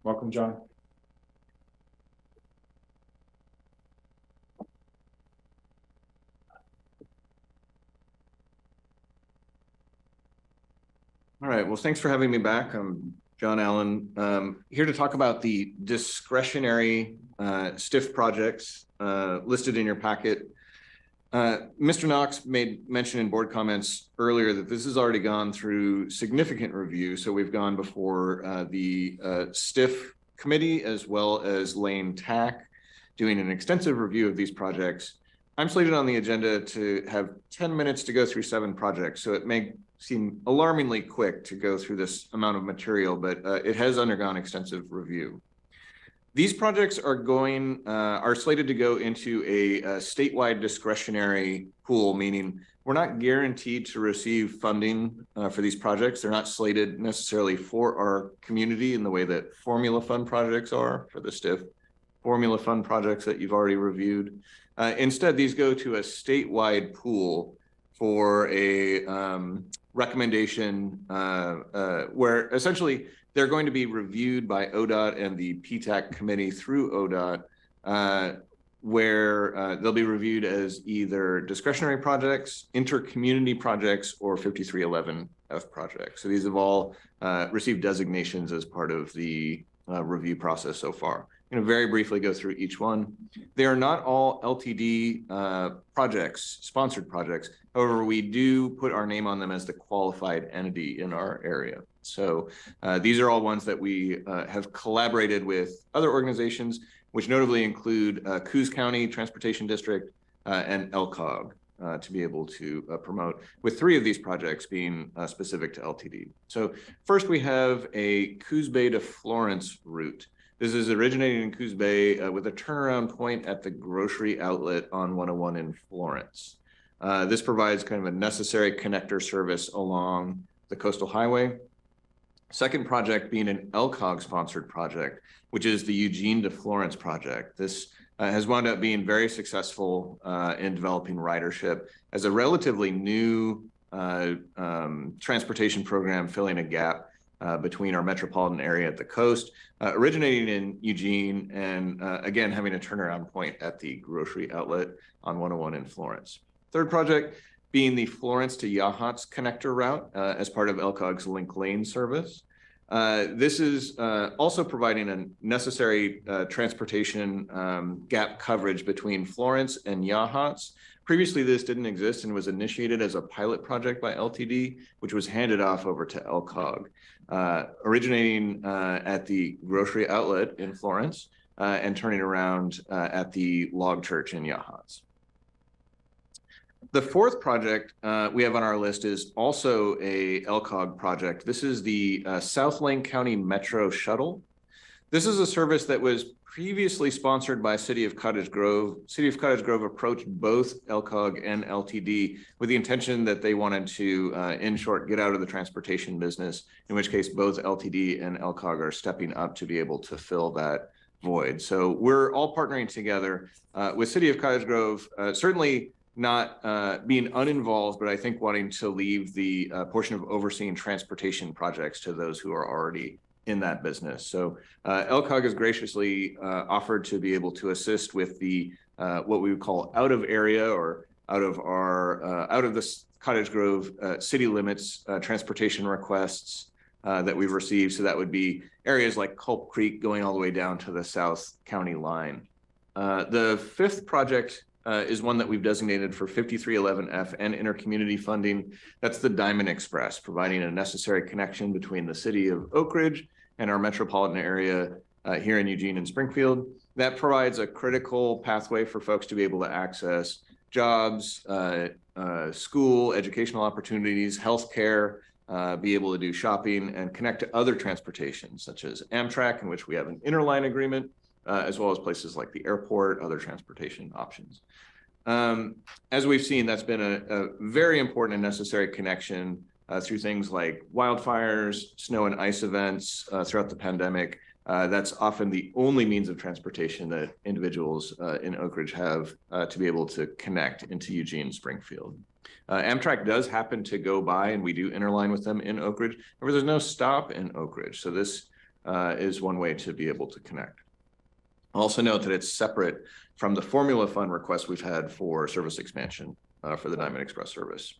Welcome, John. All right, well, thanks for having me back. I'm John Allen, here to talk about the discretionary STIF projects listed in your packet. Mr. Knox made mention in board comments earlier that this has already gone through significant review. So we've gone before the STIF committee as well as Lane TAC, doing an extensive review of these projects. I'm slated on the agenda to have 10 minutes to go through 7 projects. So it may seem alarmingly quick to go through this amount of material, but it has undergone extensive review. These projects are slated to go into a statewide discretionary pool, meaning we're not guaranteed to receive funding for these projects. They're not slated necessarily for our community in the way that formula fund projects are for the STIF formula fund projects that you've already reviewed. Instead, these go to a statewide pool for a recommendation where essentially they're going to be reviewed by ODOT and the PTAC committee through ODOT, where they'll be reviewed as either discretionary projects, intercommunity projects, or 5311F projects. So these have all received designations as part of the review process so far. I'm going to very briefly go through each one. They are not all LTD projects, sponsored projects. However, we do put our name on them as the qualified entity in our area. So these are all ones that we have collaborated with other organizations, which notably include Coos County Transportation District and LCOG. to be able to promote, with 3 of these projects being specific to LTD. So first we have a Coos Bay to Florence route. This is originating in Coos Bay with a turnaround point at the grocery outlet on 101 in Florence. This provides kind of a necessary connector service along the coastal highway. Second project being an LCOG sponsored project, which is the Eugene to Florence project. This has wound up being very successful in developing ridership as a relatively new transportation program, filling a gap between our metropolitan area at the coast, originating in Eugene, and again, having a turnaround point at the grocery outlet on 101 in Florence. Third project being the Florence to Yachats connector route as part of LCOG's Link Lane service. This is also providing a necessary transportation gap coverage between Florence and Yachats. Previously, this didn't exist and was initiated as a pilot project by LTD, which was handed off over to LCOG, originating at the grocery outlet in Florence and turning around at the Log Church in Yachats. The fourth project we have on our list is also a LCOG project. This is the South Lane County Metro Shuttle. This is a service that was previously sponsored by City of Cottage Grove. City of Cottage Grove approached both LCOG and LTD with the intention that they wanted to, in short, get out of the transportation business, in which case both LTD and LCOG are stepping up to be able to fill that void. So we're all partnering together with City of Cottage Grove, certainly not being uninvolved, but I think wanting to leave the portion of overseeing transportation projects to those who are already in that business. So LCOG has graciously offered to be able to assist with the what we would call out of area or out of the Cottage Grove city limits transportation requests that we've received. So that would be areas like Culp Creek going all the way down to the South County line. The fifth project is one that we've designated for 5311F and intercommunity funding. That's the Diamond Express, providing a necessary connection between the city of Oak Ridge and our metropolitan area here in Eugene and Springfield. That provides a critical pathway for folks to be able to access jobs, school, educational opportunities, healthcare, be able to do shopping and connect to other transportation, such as Amtrak, in which we have an interline agreement, as well as places like the airport, other transportation options. As we've seen, that's been a very important and necessary connection through things like wildfires, snow and ice events throughout the pandemic. That's often the only means of transportation that individuals in Oak Ridge have to be able to connect into Eugene, Springfield. Amtrak does happen to go by, and we do interline with them in Oak Ridge. However, there's no stop in Oak Ridge. So this is one way to be able to connect. Also note that it's separate from the formula fund request we've had for service expansion for the Diamond Express service.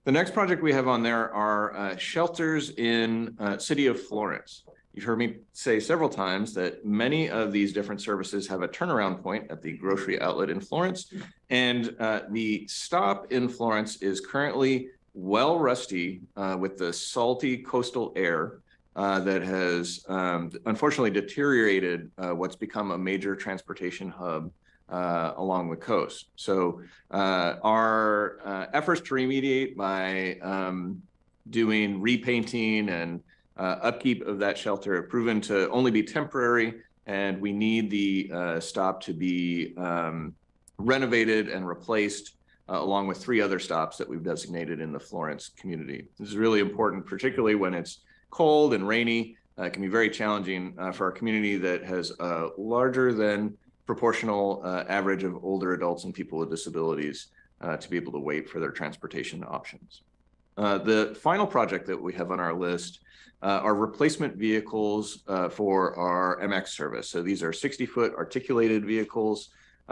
The next project we have on there are shelters in City of Florence. You've heard me say several times that many of these different services have a turnaround point at the grocery outlet in Florence. And the stop in Florence is currently well rusty with the salty coastal air that has unfortunately deteriorated what's become a major transportation hub along the coast. So our efforts to remediate by doing repainting and upkeep of that shelter have proven to only be temporary, and we need the stop to be renovated and replaced along with 3 other stops that we've designated in the Florence community. This is really important, particularly when it's cold and rainy. It can be very challenging for our community that has a larger than proportional average of older adults and people with disabilities to be able to wait for their transportation options. The final project that we have on our list are replacement vehicles for our MX service. So these are 60-foot articulated vehicles.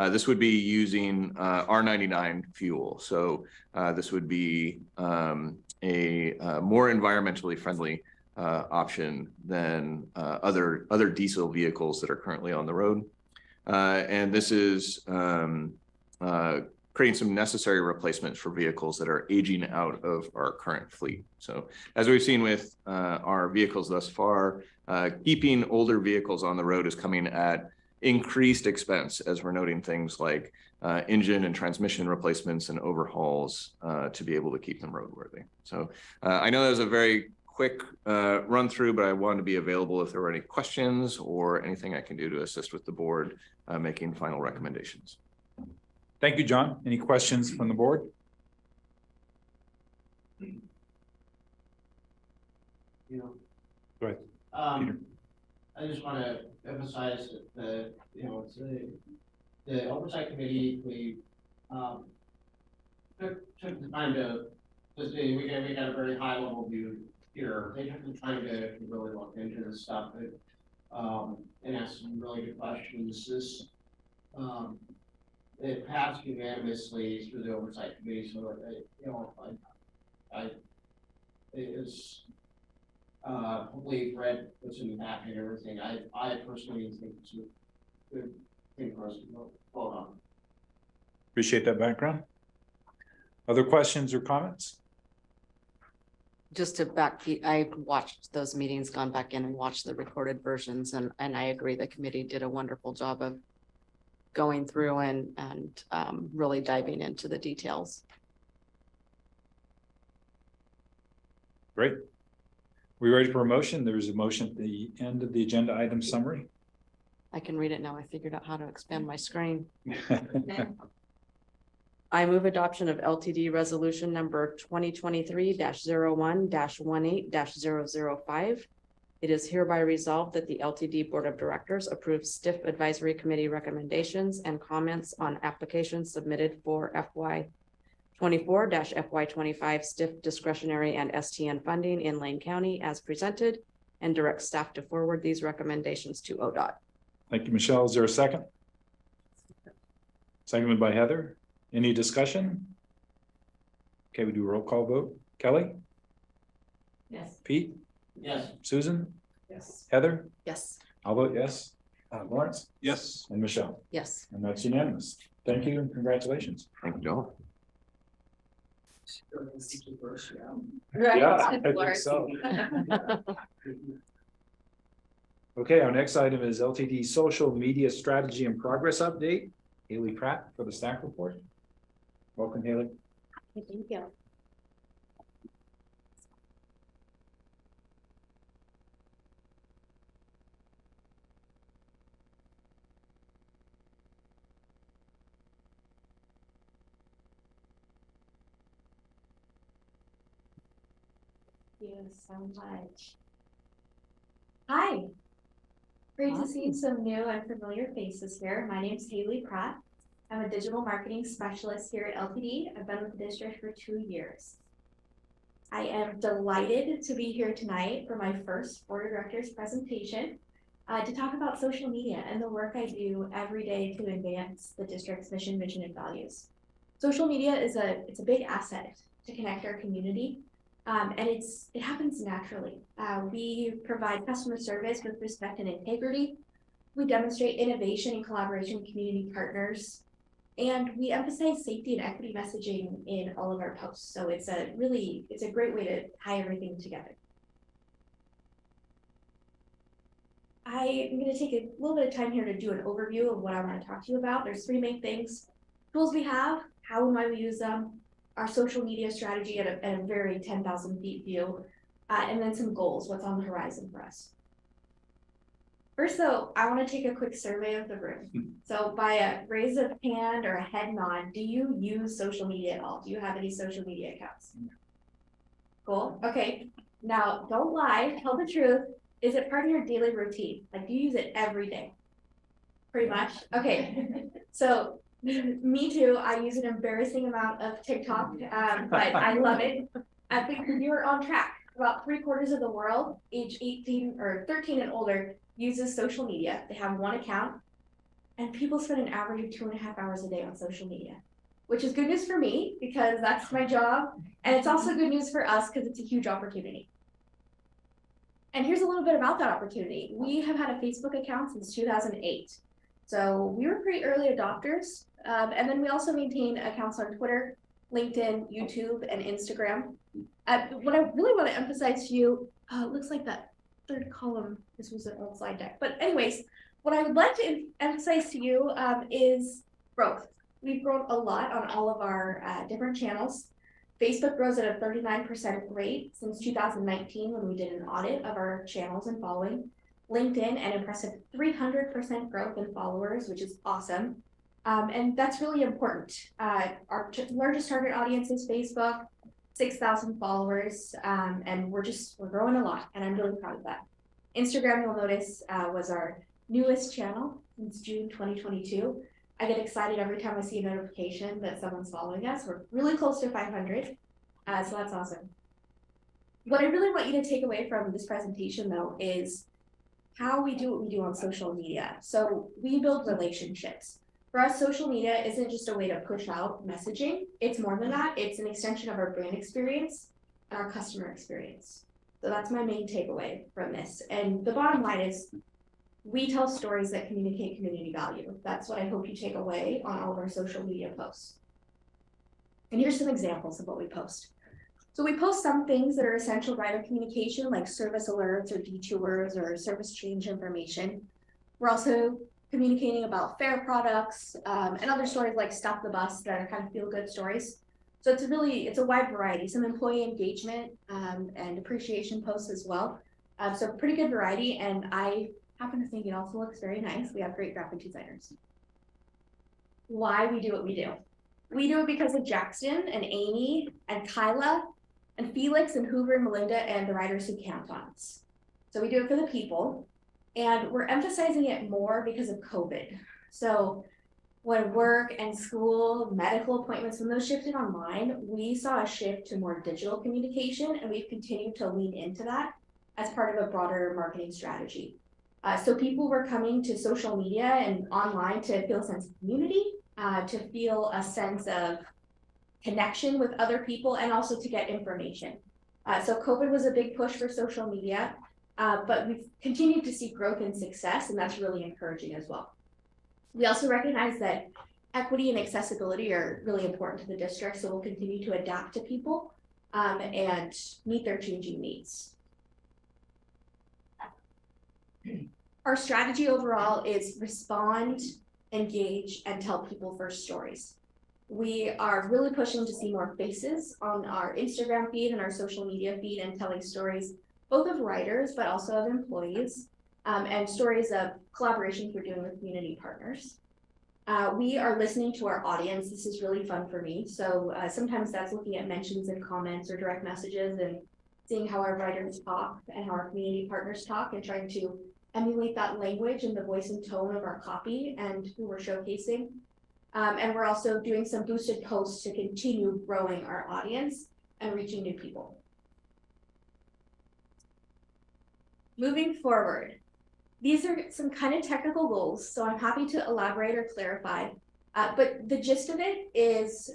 This would be using R99 fuel. So this would be a more environmentally friendly option than other diesel vehicles that are currently on the road. And this is creating some necessary replacements for vehicles that are aging out of our current fleet. So as we've seen with our vehicles thus far, keeping older vehicles on the road is coming at increased expense as we're noting things like engine and transmission replacements and overhauls to be able to keep them roadworthy. So I know that was a very quick run through, but I wanted to be available if there were any questions or anything I can do to assist with the board making final recommendations. Thank you, John. Any questions from the board? Go ahead, Peter. I just want to emphasize that it's the oversight committee, we took the time to, we got a very high level view here. They took the time to really look into this stuff and ask some really good questions. This, it passed unanimously through the oversight committee, so it's hopefully Fred puts in the back and everything. I personally think it's a good thing for us to vote on. Appreciate that background. Other questions or comments? Just to I watched those meetings, gone back in and watched the recorded versions, and I agree the committee did a wonderful job of going through and really diving into the details. Great. We ready for a motion? There's a motion at the end of the agenda item summary. I can read it now. I figured out how to expand my screen. I move adoption of LTD resolution number 2023-01-18-005. It is hereby resolved that the LTD Board of Directors approves STIF Advisory Committee recommendations and comments on applications submitted for FY24-FY25 STIF discretionary and STN funding in Lane County as presented, and directs staff to forward these recommendations to ODOT. Thank you, Michelle. Is there a second? Seconded by Heather. Any discussion? Okay, we do a roll call vote. Kelly? Yes. Pete? Yes. Susan? Yes. Heather? Yes. I'll vote yes. Lawrence? Yes. And Michelle? Yes. And that's unanimous. Thank you and congratulations. Thank you, Joel. Yeah, I think so. Okay, our next item is LTD Social Media Strategy and Progress Update. Haley Pratt for the staff report. Welcome, Haley. Thank you. Thank you so much. Hi. Great to see some new and familiar faces here. My name is Haley Pratt. I'm a digital marketing specialist here at LTD. I've been with the district for 2 years. I am delighted to be here tonight for my first board of directors presentation to talk about social media and the work I do every day to advance the district's mission, vision, and values. Social media is a big asset to connect our community. And it happens naturally. We provide customer service with respect and integrity. We demonstrate innovation and collaboration with community partners. And we emphasize safety and equity messaging in all of our posts. So it's a great way to tie everything together. I am going to take a little bit of time here to do an overview of what I want to talk to you about. There's 3 main things: tools we have, how and why we use them, our social media strategy at a very 10,000 feet view, and then some goals, what's on the horizon for us. First, though, I want to take a quick survey of the room. So by a raise of hand or a head nod, do you use social media at all? Do you have any social media accounts? Cool. Okay. Now, don't lie. Tell the truth. Is it part of your daily routine? Like, do you use it every day? Pretty much. Okay. So me too. I use an embarrassing amount of TikTok, but I love it. I think you're on track. About 3/4 of the world, age 18 or 13 and older, uses social media. They have 1 account, and people spend an average of 2.5 hours a day on social media, which is good news for me because that's my job. And it's also good news for us because it's a huge opportunity. And here's a little bit about that opportunity. We have had a Facebook account since 2008. So we were pretty early adopters. And then we also maintain accounts on Twitter, LinkedIn, YouTube, and Instagram. What I really want to emphasize to you, looks like that 3rd column, this was an old slide deck. But anyways, what I would like to emphasize to you is growth. We've grown a lot on all of our different channels. Facebook grows at a 39% rate since 2019 when we did an audit of our channels and following. LinkedIn, an impressive 300% growth in followers, which is awesome. And that's really important. Our largest target audience is Facebook, 6,000 followers, and we're growing a lot, and I'm really proud of that. Instagram, you'll notice, was our newest channel since June 2022. I get excited every time I see a notification that someone's following us. We're really close to 500, so that's awesome. What I really want you to take away from this presentation, though, is how we do what we do on social media. So we build relationships. For us, social media isn't just a way to push out messaging. It's more than that. It's an extension of our brand experience and our customer experience. So that's my main takeaway from this. And the bottom line is we tell stories that communicate community value. That's what I hope you take away on all of our social media posts. And here's some examples of what we post. So we post some things that are essential rider communication, like service alerts or detours or service change information. We're also communicating about fare products and other stories like Stop the Bus that are kind of feel-good stories. So it's a wide variety, some employee engagement and appreciation posts as well. So pretty good variety, and I happen to think it also looks very nice. We have great graphic designers. Why we do what we do. We do it because of Jackson and Amy and Kyla and Felix and Hoover and Melinda and the riders who count on us. So we do it for the people, and we're emphasizing it more because of COVID. So when work and school, medical appointments, when those shifted online, we saw a shift to more digital communication, and we've continued to lean into that as part of a broader marketing strategy. So people were coming to social media and online to feel a sense of community, to feel a sense of connection with other people, and also to get information. So COVID was a big push for social media, but we've continued to see growth and success, and that's really encouraging as well. We also recognize that equity and accessibility are really important to the district, so we'll continue to adapt to people and meet their changing needs. Our strategy overall is respond, engage, and tell people first stories. We are really pushing to see more faces on our Instagram feed and our social media feed, and telling stories both of riders but also of employees, and stories of collaborations we're doing with community partners. We are listening to our audience. This is really fun for me. So sometimes that's looking at mentions and comments or direct messages and seeing how our riders talk and how our community partners talk, and trying to emulate that language and the voice and tone of our copy and who we're showcasing. And we're also doing some boosted posts to continue growing our audience and reaching new people. Moving forward, these are some kind of technical goals, so I'm happy to elaborate or clarify. But the gist of it is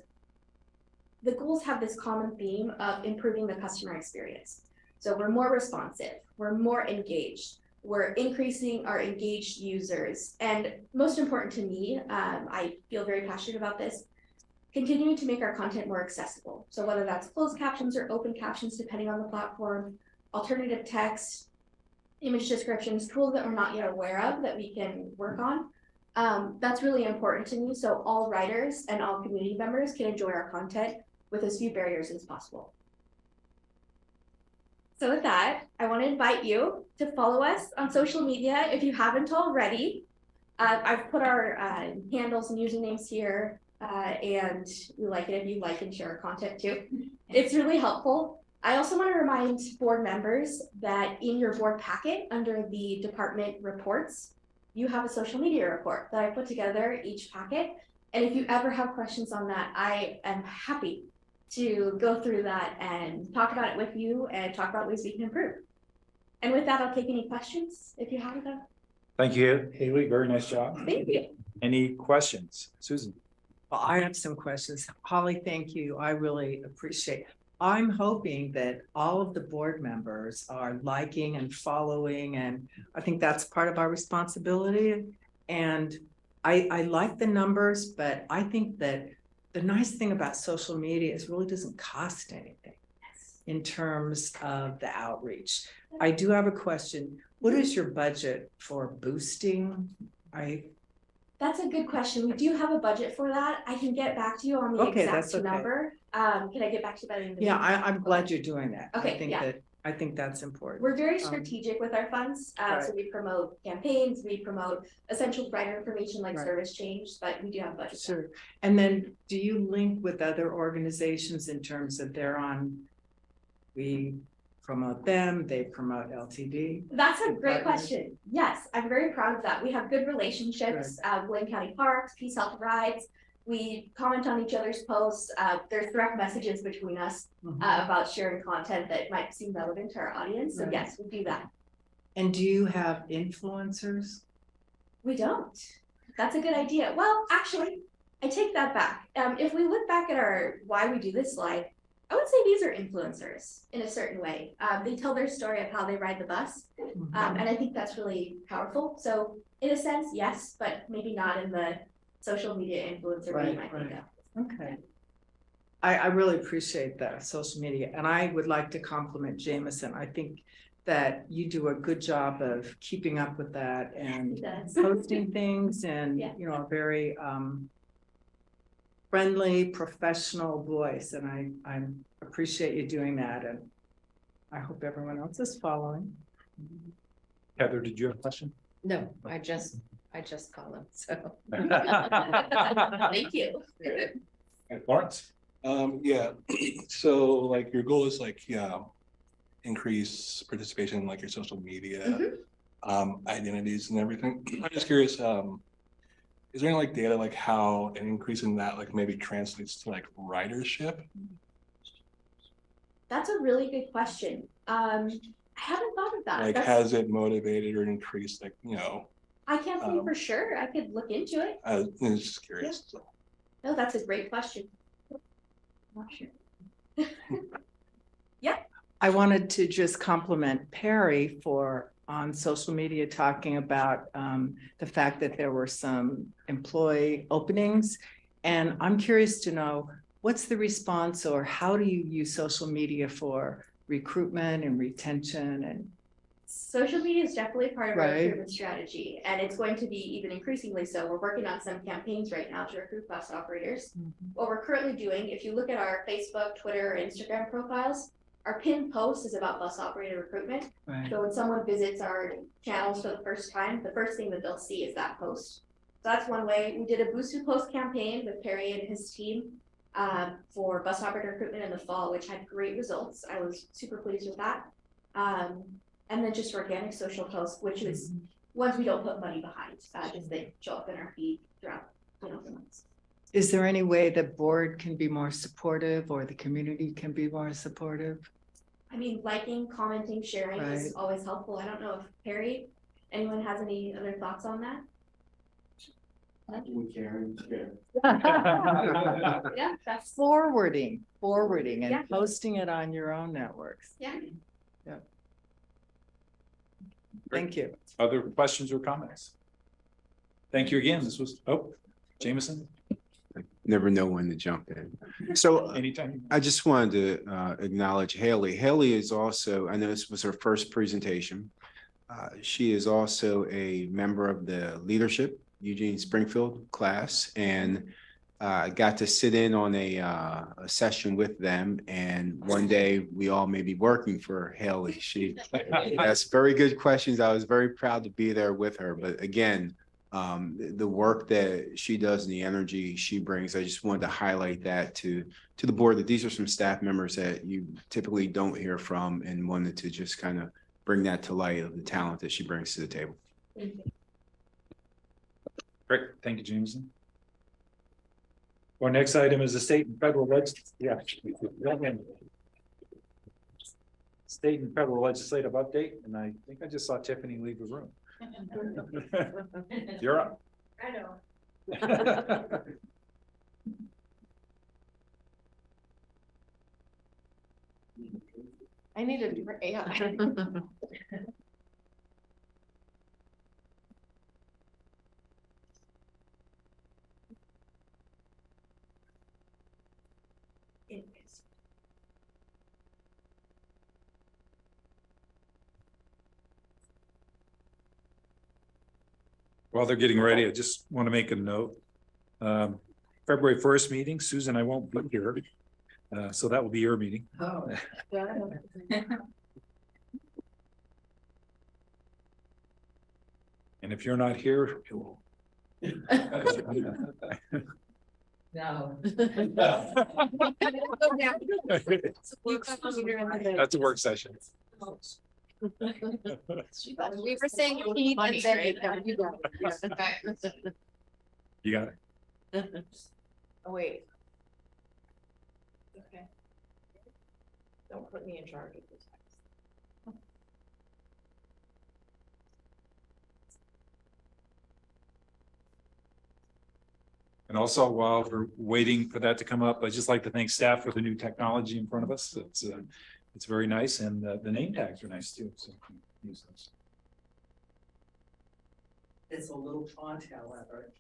the goals have this common theme of improving the customer experience. So we're more responsive, we're more engaged, we're increasing our engaged users, and most important to me, I feel very passionate about this, continuing to make our content more accessible. So whether that's closed captions or open captions, depending on the platform, alternative text, image descriptions, tools that we're not yet aware of that we can work on. That's really important to me, so all riders and all community members can enjoy our content with as few barriers as possible. So with that, I want to invite you to follow us on social media if you haven't already. I've put our handles and usernames here, and we like it if you like and share our content too. It's really helpful. I also want to remind board members that in your board packet under the department reports, you have a social media report that I put together each packet. And if you ever have questions on that, I am happy to go through that and talk about it with you and talk about ways we can improve. And with that, I'll take any questions if you have them. Thank you, Haley. Very nice job. Thank you. Any questions? Susan? Well, I have some questions. Holly, thank you. I really appreciate it. I'm hoping that all of the board members are liking and following, and I think that's part of our responsibility. And I like the numbers, but I think that the nice thing about social media is it really doesn't cost anything in terms of the outreach. I do have a question. What is your budget for boosting? That's a good question. We do have a budget for that. I can get back to you on the Okay, that's exact okay. number. Can I get back to you by the end of the Yeah, meeting? I'm glad you're doing that. Okay, yeah. I think that's important. We're very Um, strategic with our funds. So right. we promote campaigns, we promote essential provider information like Right. service change, but we do have a budget. Sure. And then do you link with other organizations in terms of they're on, we promote them, they promote LTD? That's a great Department. question. Yes, I'm very proud of that. We have good relationships, Blaine County Parks, Peace Health Rides. We comment on each other's posts. There's direct messages between us about sharing content that might seem relevant to our audience. So Right. yes, we do that. And do you have influencers? We don't. That's a good idea. Well, actually, I take that back. If we look back at our why we do this slide, I would say these are influencers in a certain way. They tell their story of how they ride the bus. And I think that's really powerful. So in a sense, yes, but maybe not in the social media influencer way you might think of. Okay. I really appreciate that, social media, and I would like to compliment Jameson. I think that you do a good job of keeping up with that and He does. posting things and, Yeah. you know, a very friendly, professional voice, and I appreciate you doing that, and I hope everyone else is following. Heather, did you have a question? No, I just call them, so. Thank you. Lawrence? Yeah, so like your goal is like, yeah, increase participation in like your social media, identities and everything. I'm just curious, is there any like data like how an increase in that like maybe translates to like ridership? That's a really good question. I haven't thought of that. Like has it motivated or increased like, you know, I can't say for sure. I could look into it. I'm just curious. So. No, that's a great question. Not sure. I wanted to just compliment Perry for on social media talking about the fact that there were some employee openings. And I'm curious to know, what's the response or how do you use social media for recruitment and retention and Social media is definitely part of our Right. recruitment strategy, and it's going to be even increasingly so. We're working on some campaigns right now to recruit bus operators. What we're currently doing, if you look at our Facebook, Twitter, or Instagram profiles, our pinned post is about bus operator recruitment. Right. So when someone visits our channels for the first time, the first thing that they'll see is that post. So that's one way. We did a Boost to Post campaign with Perry and his team for bus operator recruitment in the fall, which had great results. I was super pleased with that. And then just organic social posts, which is ones we don't put money behind, just they show up in our feed throughout, the months. Is there any way the board can be more supportive or the community can be more supportive? I mean, liking, commenting, sharing Right. is always helpful. I don't know if Perry, anyone has any other thoughts on that? Yeah, that's, Forwarding Yeah. and posting it on your own networks. yeah. Thank you. Other questions or comments? Thank you again. This was, Jameson, Never know when to jump in. So anytime. I just wanted to acknowledge Haley. Haley is also, I know this was her first presentation. She is also a member of the leadership Eugene Springfield class and got to sit in on a session with them. And one day we all may be working for Haley. She asked very good questions. I was very proud to be there with her. But again, the work that she does and the energy she brings, I just wanted to highlight that to the board that these are some staff members that you typically don't hear from and wanted to just kind of bring that to light of the talent that she brings to the table. Thank you. Great. Thank you, Jameson. Our next item is the state and federal state and federal legislative update, and I think I just saw Tiffany leave the room. You're up. I know. I need a different AI. While they're getting ready, I just want to make a note. February 1st meeting, Susan, I won't be here. So that will be your meeting. Oh. And if you're not here, it will. No. That's a work session. We were saying Pete and then you got it. You got it. Oh, wait. Okay. Don't put me in charge of this. And also, while we're waiting for that to come up, I'd just like to thank staff for the new technology in front of us. It's very nice, and the name tags are nice too, so use those. It's a little font, however.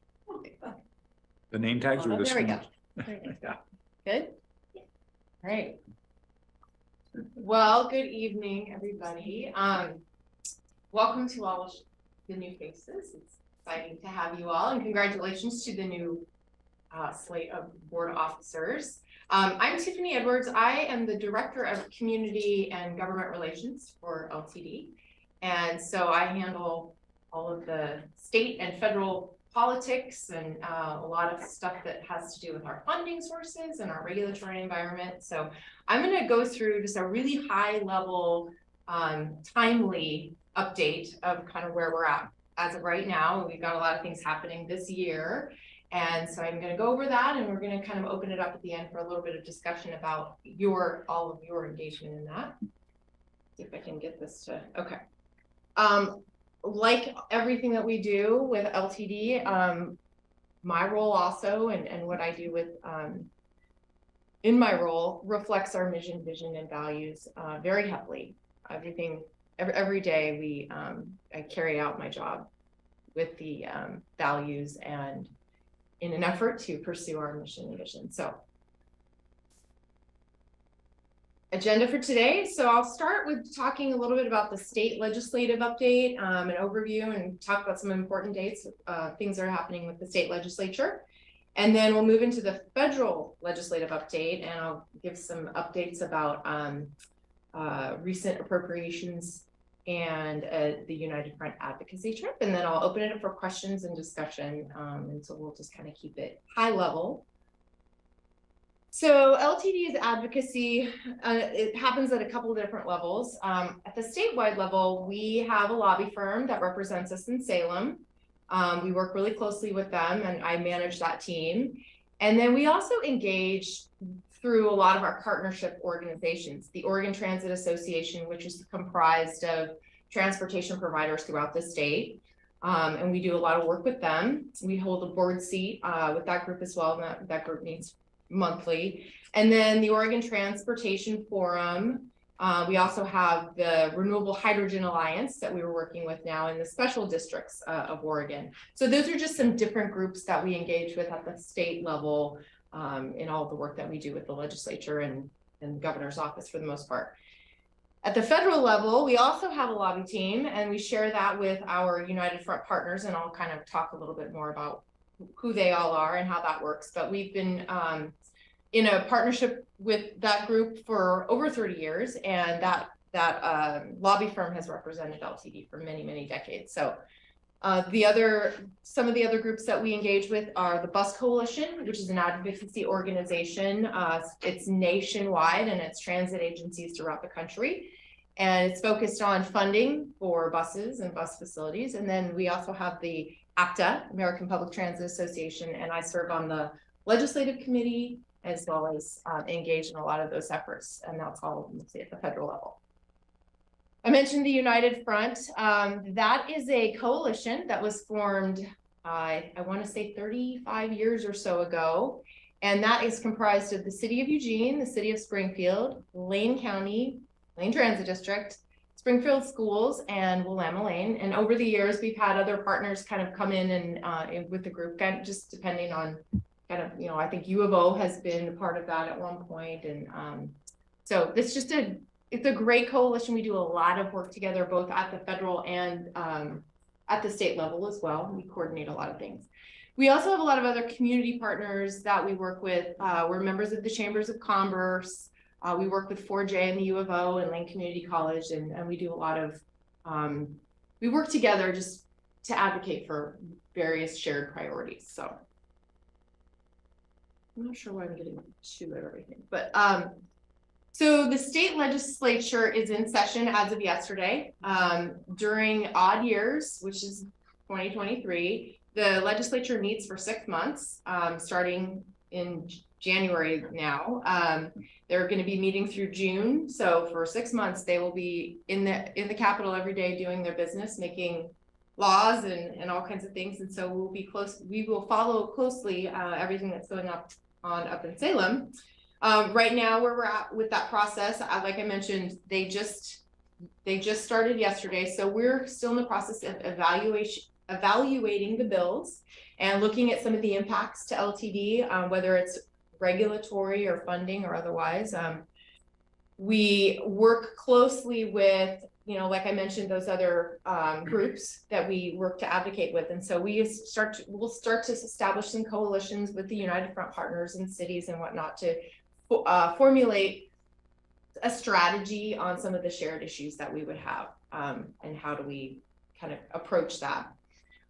The name tags are the. There we go. Yeah. Good? Great. Well, good evening, everybody. Welcome to all of the new faces. It's exciting to have you all, and congratulations to the new slate of board officers. I'm Tiffany Edwards. I am the Director of Community and Government Relations for LTD. And so I handle all of the state and federal politics and a lot of stuff that has to do with our funding sources and our regulatory environment. So I'm going to go through just a really high level, timely update of kind of where we're at as of right now. We've got a lot of things happening this year. And so I'm going to go over that, and we're going to kind of open it up at the end for a little bit of discussion about all of your engagement in that. See if I can get this to, okay. Like everything that we do with LTD, my role also, and what I do with, in my role reflects our mission, vision, and values very heavily. Every day I carry out my job with the values and in an effort to pursue our mission and vision. So agenda for today. So I'll start with talking a little bit about the state legislative update, an overview, and talk about some important dates, things that are happening with the state legislature. And then we'll move into the federal legislative update, and I'll give some updates about recent appropriations and the United Front advocacy trip. And then I'll open it up for questions and discussion. And so we'll just kind of keep it high level. So LTD's advocacy, it happens at a couple of different levels. At the statewide level, we have a lobby firm that represents us in Salem. We work really closely with them, and I manage that team. And then we also engage through a lot of our partnership organizations, the Oregon Transit Association, which is comprised of transportation providers throughout the state. And we do a lot of work with them. We hold a board seat with that group as well. That group meets monthly. And then the Oregon Transportation Forum. We also have the Renewable Hydrogen Alliance that we were working with now in the special districts of Oregon. So those are just some different groups that we engage with at the state level in all of the work that we do with the legislature and the governor's office for the most part. At the federal level, we also have a lobby team, and we share that with our United Front partners, and I'll kind of talk a little bit more about who they all are and how that works. But we've been in a partnership with that group for over 30 years, and that lobby firm has represented LTD for many, many decades. So some of the other groups that we engage with are the Bus Coalition, which is an advocacy organization. It's nationwide, and it's transit agencies throughout the country. And it's focused on funding for buses and bus facilities. And then we also have the APTA, American Public Transit Association, and I serve on the legislative committee as well as engage in a lot of those efforts. And that's all at the federal level. I mentioned the United Front. That is a coalition that was formed, I want to say 35 years or so ago. And that is comprised of the city of Eugene, the city of Springfield, Lane County, Lane Transit District, Springfield Schools, and Willamette Lane. And over the years, we've had other partners kind of come in and with the group, kind of just depending on kind of, I think U of O has been a part of that at one point. And so it's just it's a great coalition. We do a lot of work together, both at the federal and at the state level as well. We coordinate a lot of things. We also have a lot of other community partners that we work with. We're members of the Chambers of Commerce. We work with 4J and the U of O and Lane Community College, and we do a lot of, we work together just to advocate for various shared priorities. So I'm not sure why I'm getting to everything, but so the state legislature is in session as of yesterday. During odd years, which is 2023, the legislature meets for 6 months, starting in January now. They're going to be meeting through June. So for 6 months, they will be in the Capitol every day doing their business, making laws and all kinds of things. And so we will follow closely everything that's going up in Salem. Right now, where we're at with that process, like I mentioned, they just started yesterday. So we're still in the process of evaluating the bills and looking at some of the impacts to LTD, whether it's regulatory or funding or otherwise. We work closely with, like I mentioned, those other groups that we work to advocate with. And so we'll start to establish some coalitions with the United Front partners and cities and whatnot to formulate a strategy on some of the shared issues that we would have, and how do we kind of approach that.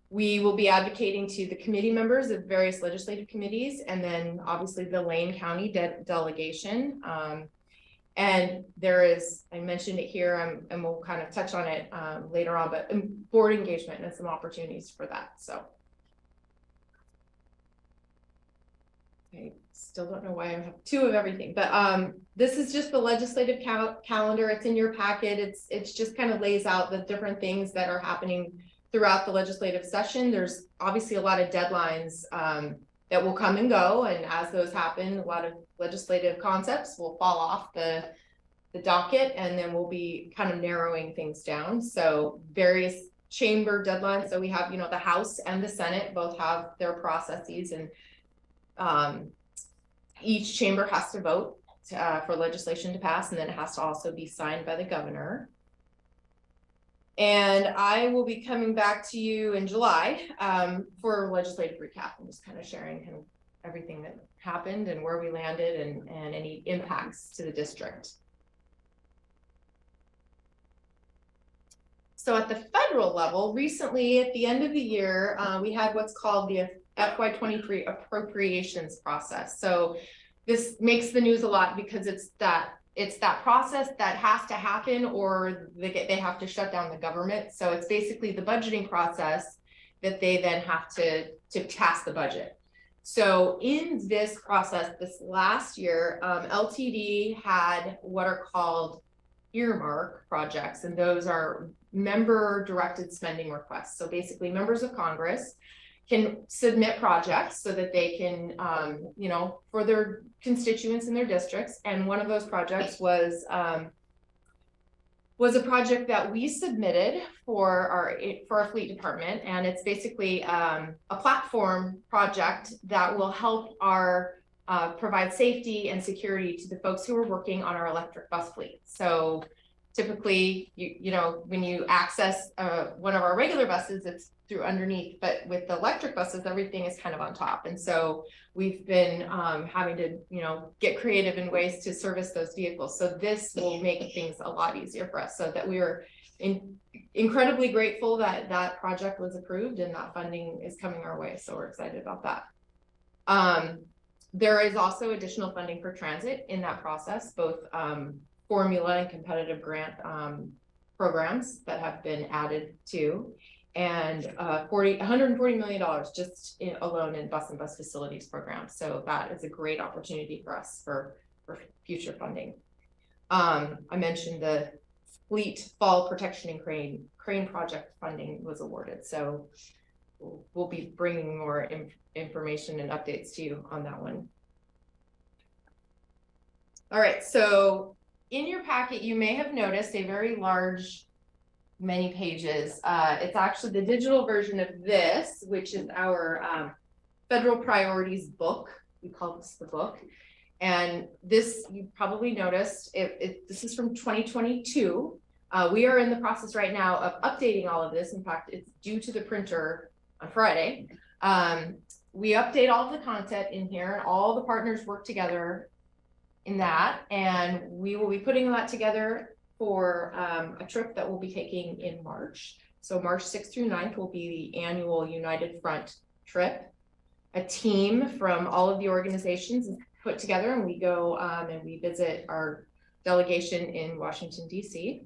We will be advocating to the committee members of various legislative committees, and then obviously the Lane County delegation. And there is, I mentioned it here, and we'll kind of touch on it later on, but board engagement and some opportunities for that. So I still don't know why I have 2 of everything, but this is just the legislative calendar. It's in your packet. It's just kind of lays out the different things that are happening throughout the legislative session. There's obviously a lot of deadlines that will come and go, and as those happen, a lot of legislative concepts will fall off the docket, and then we'll be kind of narrowing things down. So various chamber deadlines. So we have, the House and the Senate both have their processes, and each chamber has to vote for legislation to pass, and then it has to also be signed by the governor. And I will be coming back to you in July for a legislative recap. I'm just kind of sharing kind of everything that happened and where we landed and any impacts to the district. So at the federal level, recently at the end of the year, we had what's called the FY23 appropriations process. So this makes the news a lot because it's that process that has to happen, or they have to shut down the government. So it's basically the budgeting process that they then have to pass the budget. So in this process, this last year, LTD had what are called earmark projects, and those are member directed spending requests. So basically members of Congress can submit projects so that they can, for their constituents in their districts. And one of those projects was a project that we submitted for our fleet department. And it's basically a platform project that will help provide safety and security to the folks who are working on our electric bus fleet. So typically, when you access one of our regular buses, it's through underneath, but with the electric buses, everything is kind of on top. And so we've been having to, get creative in ways to service those vehicles. So this will make things a lot easier for us, so that we are incredibly grateful that that project was approved and that funding is coming our way. So we're excited about that. There is also additional funding for transit in that process, both formula and competitive grant programs that have been added to, and $140 million just alone in bus and bus facilities programs. So that is a great opportunity for us for future funding. I mentioned the fleet fall protection and crane project funding was awarded. So we'll be bringing more information and updates to you on that one. All right, so in your packet, you may have noticed a very large, many pages. It's actually the digital version of this, which is our federal priorities book. We call this the book. And this, you probably noticed, this is from 2022. We are in the process right now of updating all of this. In fact, it's due to the printer on Friday. We update all of the content in here, and all the partners work together in that. And we will be putting that together for a trip that we'll be taking in March. So March 6th through 9th will be the annual United Front trip. A team from all of the organizations is put together, and we go and we visit our delegation in Washington, D.C.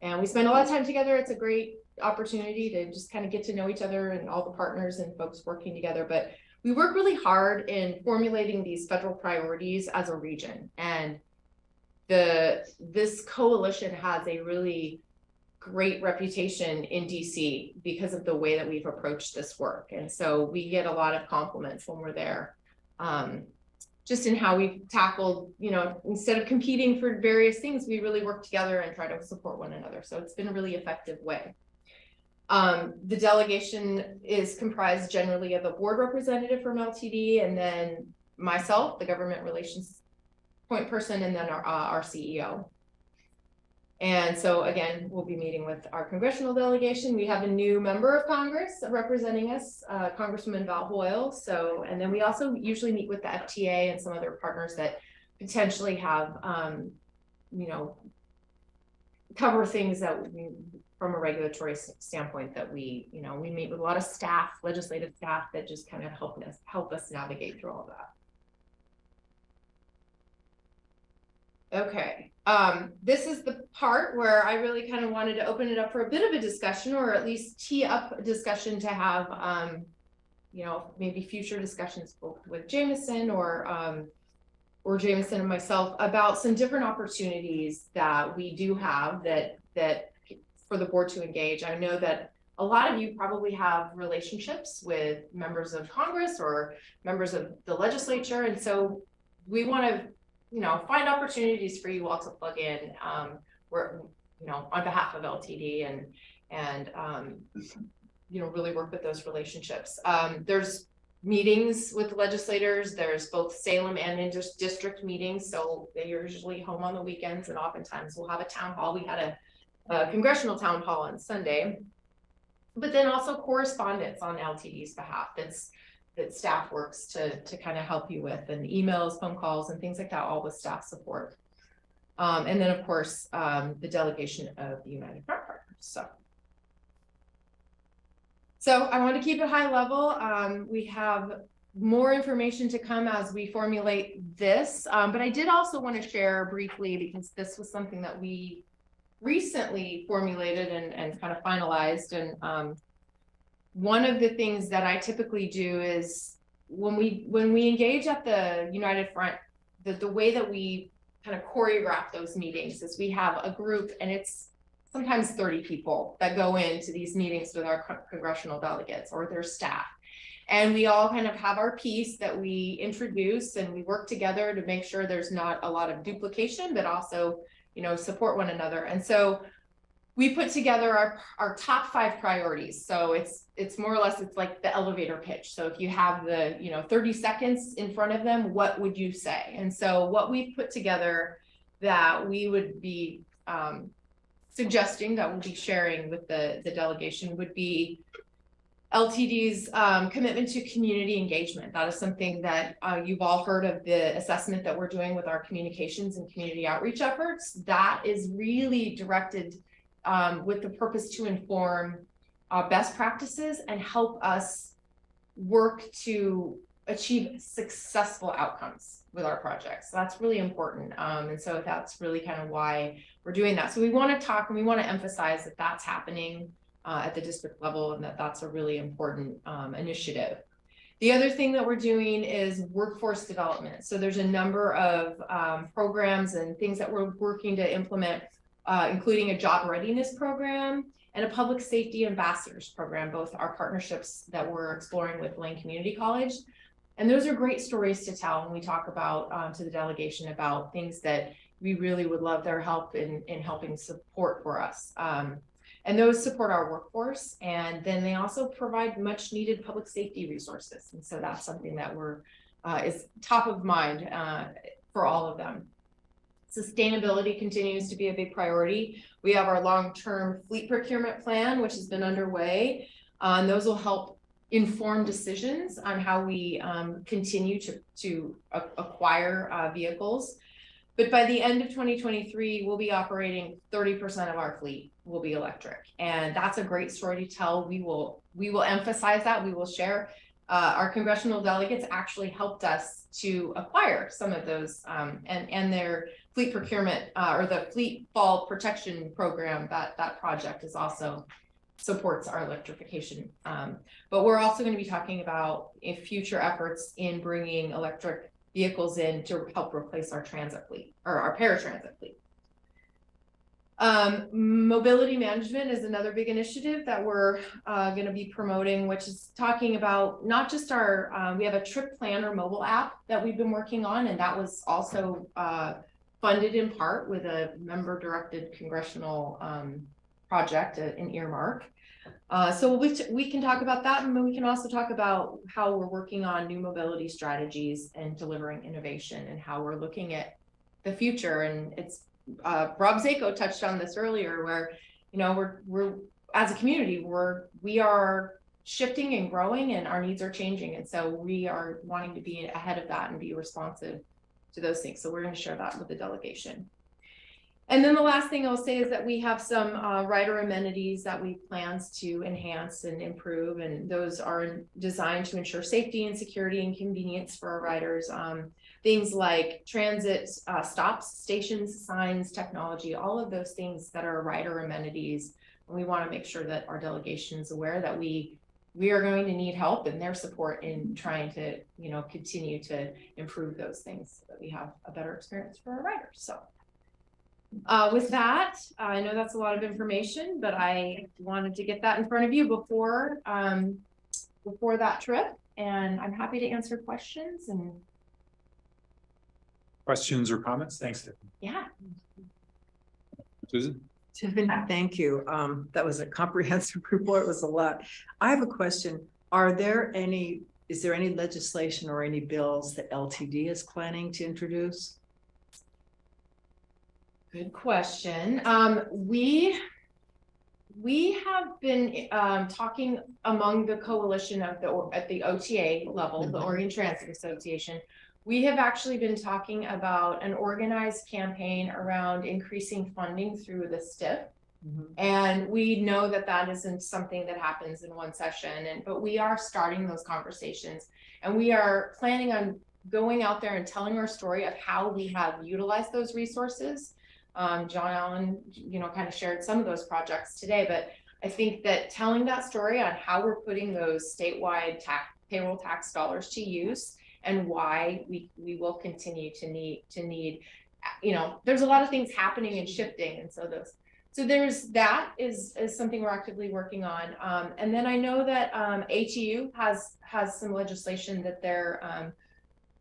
And we spend a lot of time together. It's a great opportunity to just kind of get to know each other and all the partners and folks working together. But we work really hard in formulating these federal priorities as a region. And this coalition has a really great reputation in DC because of the way that we've approached this work. And so we get a lot of compliments when we're there. Just in how we've tackled, you know, instead of competing for various things, we really work together and try to support one another. So it's been a really effective way. The delegation is comprised generally of a board representative from LTD, and then myself, the government relations point person, and then our CEO. And so again, we'll be meeting with our congressional delegation. We have a new member of Congress representing us, Congresswoman Val Hoyle. So, and then we also usually meet with the FTA and some other partners that potentially have, you know, cover things that we, from a regulatory standpoint, that we, you know, we meet with a lot of staff, legislative staff, that just kind of help us navigate through all of that. Okay, this is the part where I really kind of wanted to open it up for a bit of a discussion, or at least tee up a discussion to have, you know, maybe future discussions both with Jameson or Jameson and myself about some different opportunities that we do have that for the board to engage. I know that a lot of you probably have relationships with members of Congress or members of the legislature, and so we want to, you know, find opportunities for you all to plug in, where, you know, on behalf of LTD and you know, really work with those relationships. There's meetings with legislators. There's both Salem and district meetings, so they're usually home on the weekends, and oftentimes we'll have a town hall. We had a congressional town hall on Sunday, but then also correspondence on LTD's behalf that staff works to kind of help you with, and emails, phone calls, and things like that, all with staff support. And then of course, the delegation of the United Front Partners. So I want to keep it high level. We have more information to come as we formulate this, but I did also want to share briefly, because this was something that we recently formulated and kind of finalized. And one of the things that I typically do is when we engage at the United Front, the way that we kind of choreograph those meetings is we have a group, and it's sometimes 30 people that go into these meetings with our congressional delegates or their staff. And we all kind of have our piece that we introduce, and we work together to make sure there's not a lot of duplication, but also, you know, support one another. And so we put together our top 5 priorities. So it's more or less, it's like the elevator pitch. So if you have the, you know, 30 seconds in front of them, what would you say? And so what we've put together that we would be suggesting, that we'll be sharing with the delegation, would be LTD's commitment to community engagement. That is something that you've all heard of, the assessment that we're doing with our communications and community outreach efforts. That is really directed with the purpose to inform best practices and help us work to achieve successful outcomes with our projects. So that's really important. And so that's really kind of why we're doing that. So we want to talk, and we want to emphasize that that's happening at the district level, and that's a really important initiative. The other thing that we're doing is workforce development. So there's a number of programs and things that we're working to implement, including a job readiness program and a public safety ambassadors program, both our partnerships that we're exploring with Lane Community College. And those are great stories to tell when we talk about to the delegation about things that we really would love their help in helping support for us. And those support our workforce, and then they also provide much needed public safety resources. And so that's something that is top of mind for all of them. Sustainability continues to be a big priority. We have our long-term fleet procurement plan, which has been underway. And those will help inform decisions on how we continue to acquire vehicles. But by the end of 2023, we'll be operating 30% of our fleet will be electric. And that's a great story to tell. We will emphasize that, we will share. Our congressional delegates actually helped us to acquire some of those and their fleet procurement or the fleet fall protection program, that project is also supports our electrification. But we're also going to be talking about future efforts in bringing electric vehicles in to help replace our transit fleet or our paratransit fleet. Mobility management is another big initiative that we're going to be promoting, which is talking about not just our, we have a trip planner mobile app that we've been working on, and that was also funded in part with a member directed congressional project, an earmark. So we can talk about that, and then we can also talk about how we're working on new mobility strategies and delivering innovation and how we're looking at the future. And it's Rob Zako touched on this earlier, where we're as a community we are shifting and growing, and our needs are changing, and so we are wanting to be ahead of that and be responsive to those things. So we're going to share that with the delegation. And then the last thing I'll say is that we have some rider amenities that we plans to enhance and improve, and those are designed to ensure safety and security and convenience for our riders. Things like transit stops, stations, signs, technology, all of those things that are rider amenities. And we want to make sure that our delegation is aware that we are going to need help and their support in trying to continue to improve those things so that we have a better experience for our riders. So with that, I know that's a lot of information, but I wanted to get that in front of you before that trip, and I'm happy to answer questions. And Questions or comments? Thanks, Tiffany. yeah. Susan? Tiffany, thank you. That was a comprehensive report. It was a lot. I have a question. Is there any legislation or any bills that LTD is planning to introduce? Good question. We have been talking among the coalition at the OTA level, the Oregon Transit Association. We have actually been talking about an organized campaign around increasing funding through the STIF. And we know that that isn't something that happens in one session, but we are starting those conversations, and we are planning on going out there and telling our story of how we have utilized those resources. John Allen, kind of shared some of those projects today, but I think that telling that story on how we're putting those statewide payroll tax dollars to use and why we will continue to need, there's a lot of things happening and shifting, and so there's that is something we're actively working on. And then I know that ATU has some legislation that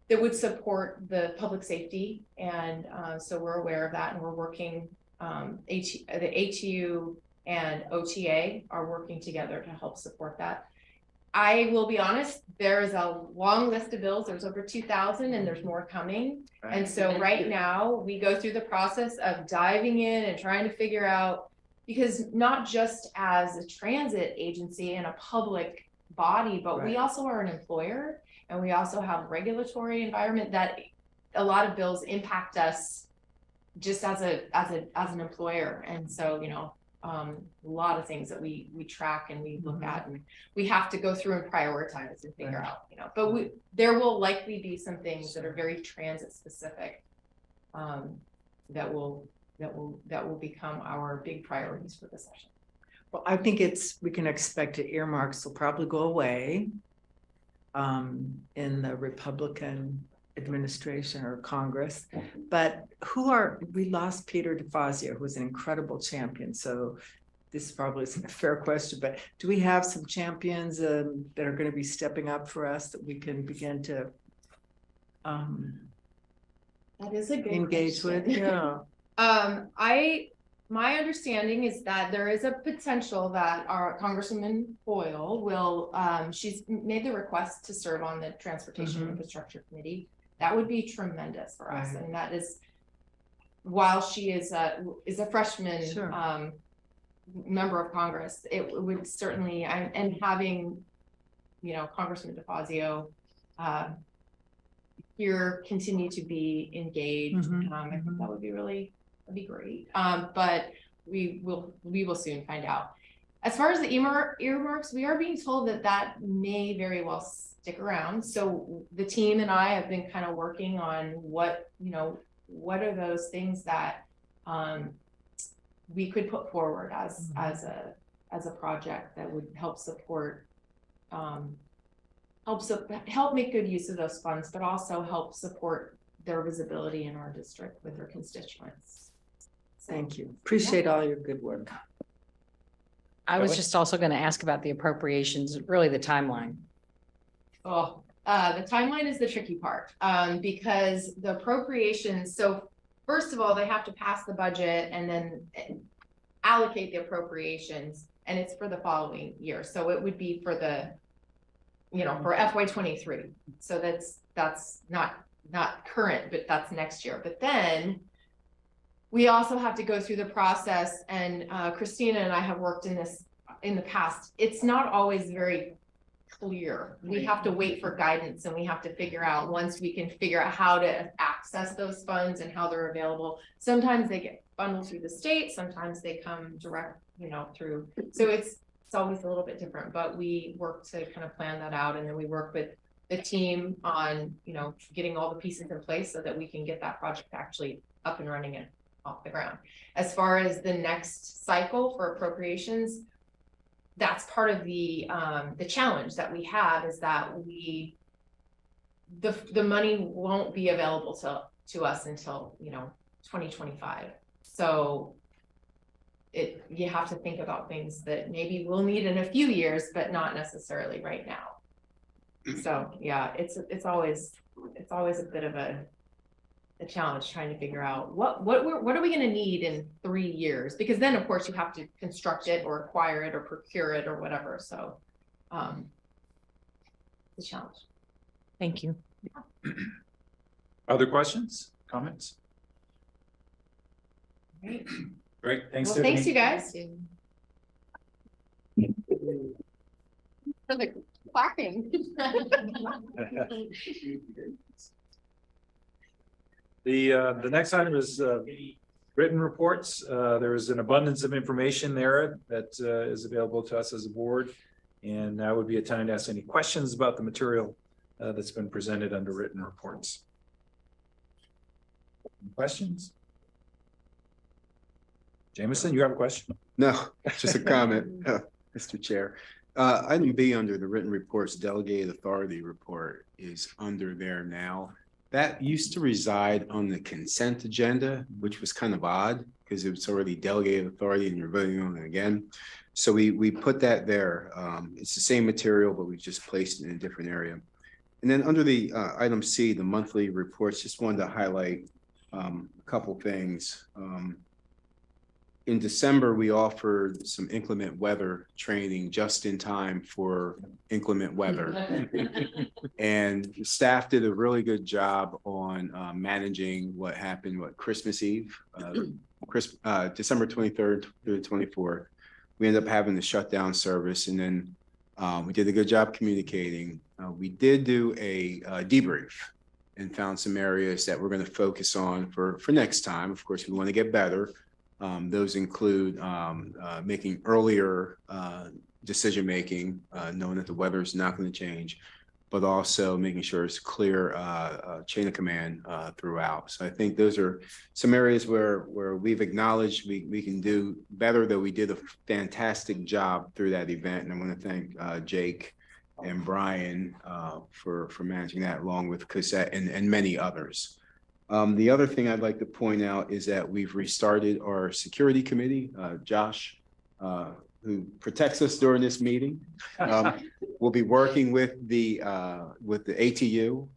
that would support the public safety, and so we're aware of that, and we're working. The ATU and OTA are working together to help support that. I will be honest, there is a long list of bills. There's over 2,000, and there's more coming. Right. And so right now we go through the process of diving in and trying to figure out, because not just as a transit agency and a public body, but we also are an employer, and we also have regulatory environment that a lot of bills impact us just as an employer. And so, a lot of things that we track and we look at, and we have to go through and prioritize and figure out, but there will likely be some things that are very transit specific that will become our big priorities for the session. Well, I think we can expect that earmarks will probably go away in the Republican administration or Congress, but we lost Peter DeFazio, who's an incredible champion. So this probably isn't a fair question, but do we have some champions that are going to be stepping up for us that we can begin to that is a good engage question. with? Yeah. My understanding is that there is a potential that our Congresswoman Boyle will, she's made the request to serve on the Transportation Infrastructure Committee. That would be tremendous for us. And that is, while she is a freshman, Sure. member of Congress, it would certainly, and having, you know, Congressman DeFazio, here continue to be engaged. Mhm, I think that would be that'd be great. But we will soon find out. As far as the earmarks, we are being told that may very well stick around. So the team and I have been kind of working on what are those things that we could put forward as a project that would help support, help make good use of those funds, but also help support their visibility in our district with their constituents. Thank you. Appreciate all your good work. I was just also going to ask about the appropriations, really the timeline. Oh, the timeline is the tricky part, because the appropriations, so first of all, they have to pass the budget and then allocate the appropriations, and it's for the following year. So it would be for the, for FY23. So that's not current, but that's next year. But then we also have to go through the process, and Christina and I have worked in this in the past. It's not always very clear. We have to wait for guidance, and we have to figure out, once we can figure out how to access those funds and how they're available. Sometimes they get bundled through the state, sometimes they come direct, through. So it's always a little bit different, but we work to kind of plan that out, and then we work with the team on, getting all the pieces in place so that we can get that project actually up and running and off the ground. As far as the next cycle for appropriations, that's part of the challenge that we have, is that the money won't be available to us until 2025. So you have to think about things that maybe we'll need in a few years, but not necessarily right now. So yeah, it's always a bit of a challenge trying to figure out what are we going to need in 3 years, because then of course you have to construct it or acquire it or procure it or whatever. So it's a challenge. Thank you. Other questions, comments? Great. Great, thanks. Well, thanks you guys for the clapping. The next item is written reports. There is an abundance of information there that is available to us as a board. And now would be a time to ask any questions about the material that's been presented under written reports. Any questions? Jameson, you have a question? No, just a comment, Mr. Chair. Item B under the written reports, delegated authority report is under there now. That used to reside on the consent agenda, which was kind of odd because it was already delegated authority and you're voting on it again. So we put that there. It's the same material, but we just placed it in a different area. And then under the item C, the monthly reports, just wanted to highlight a couple things. In December, we offered some inclement weather training just in time for inclement weather. And staff did a really good job on managing what happened, Christmas Eve, December 23rd through the 24th. We ended up having to shut down service, and then we did a good job communicating. We did do a debrief and found some areas that we're going to focus on for next time. Of course, we want to get better. Those include making earlier decision-making, knowing that the weather is not going to change, but also making sure it's clear chain of command throughout. So I think those are some areas where we've acknowledged we can do better, though we did a fantastic job through that event. And I want to thank Jake and Brian for managing that, along with Cosette and many others. The other thing I'd like to point out is that we've restarted our security committee. Josh, who protects us during this meeting, will be working with the ATU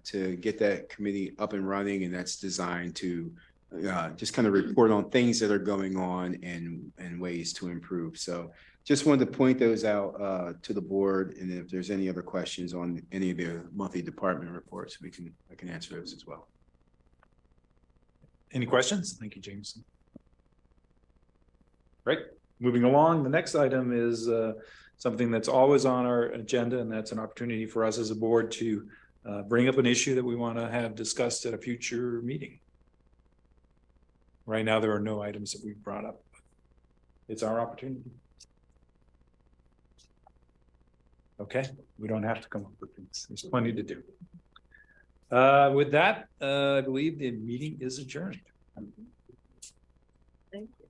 to get that committee up and running, and that's designed to just kind of report on things that are going on and ways to improve. So just wanted to point those out to the board, and if there's any other questions on any of the monthly department reports, I can answer those as well. Any questions? Thank you, Jameson. Great. Moving along, the next item is something that's always on our agenda, and that's an opportunity for us as a board to bring up an issue that we want to have discussed at a future meeting. Right now, there are no items that we've brought up. It's our opportunity. Okay, we don't have to come up with things. There's plenty to do. With that, I believe the meeting is adjourned. Thank you.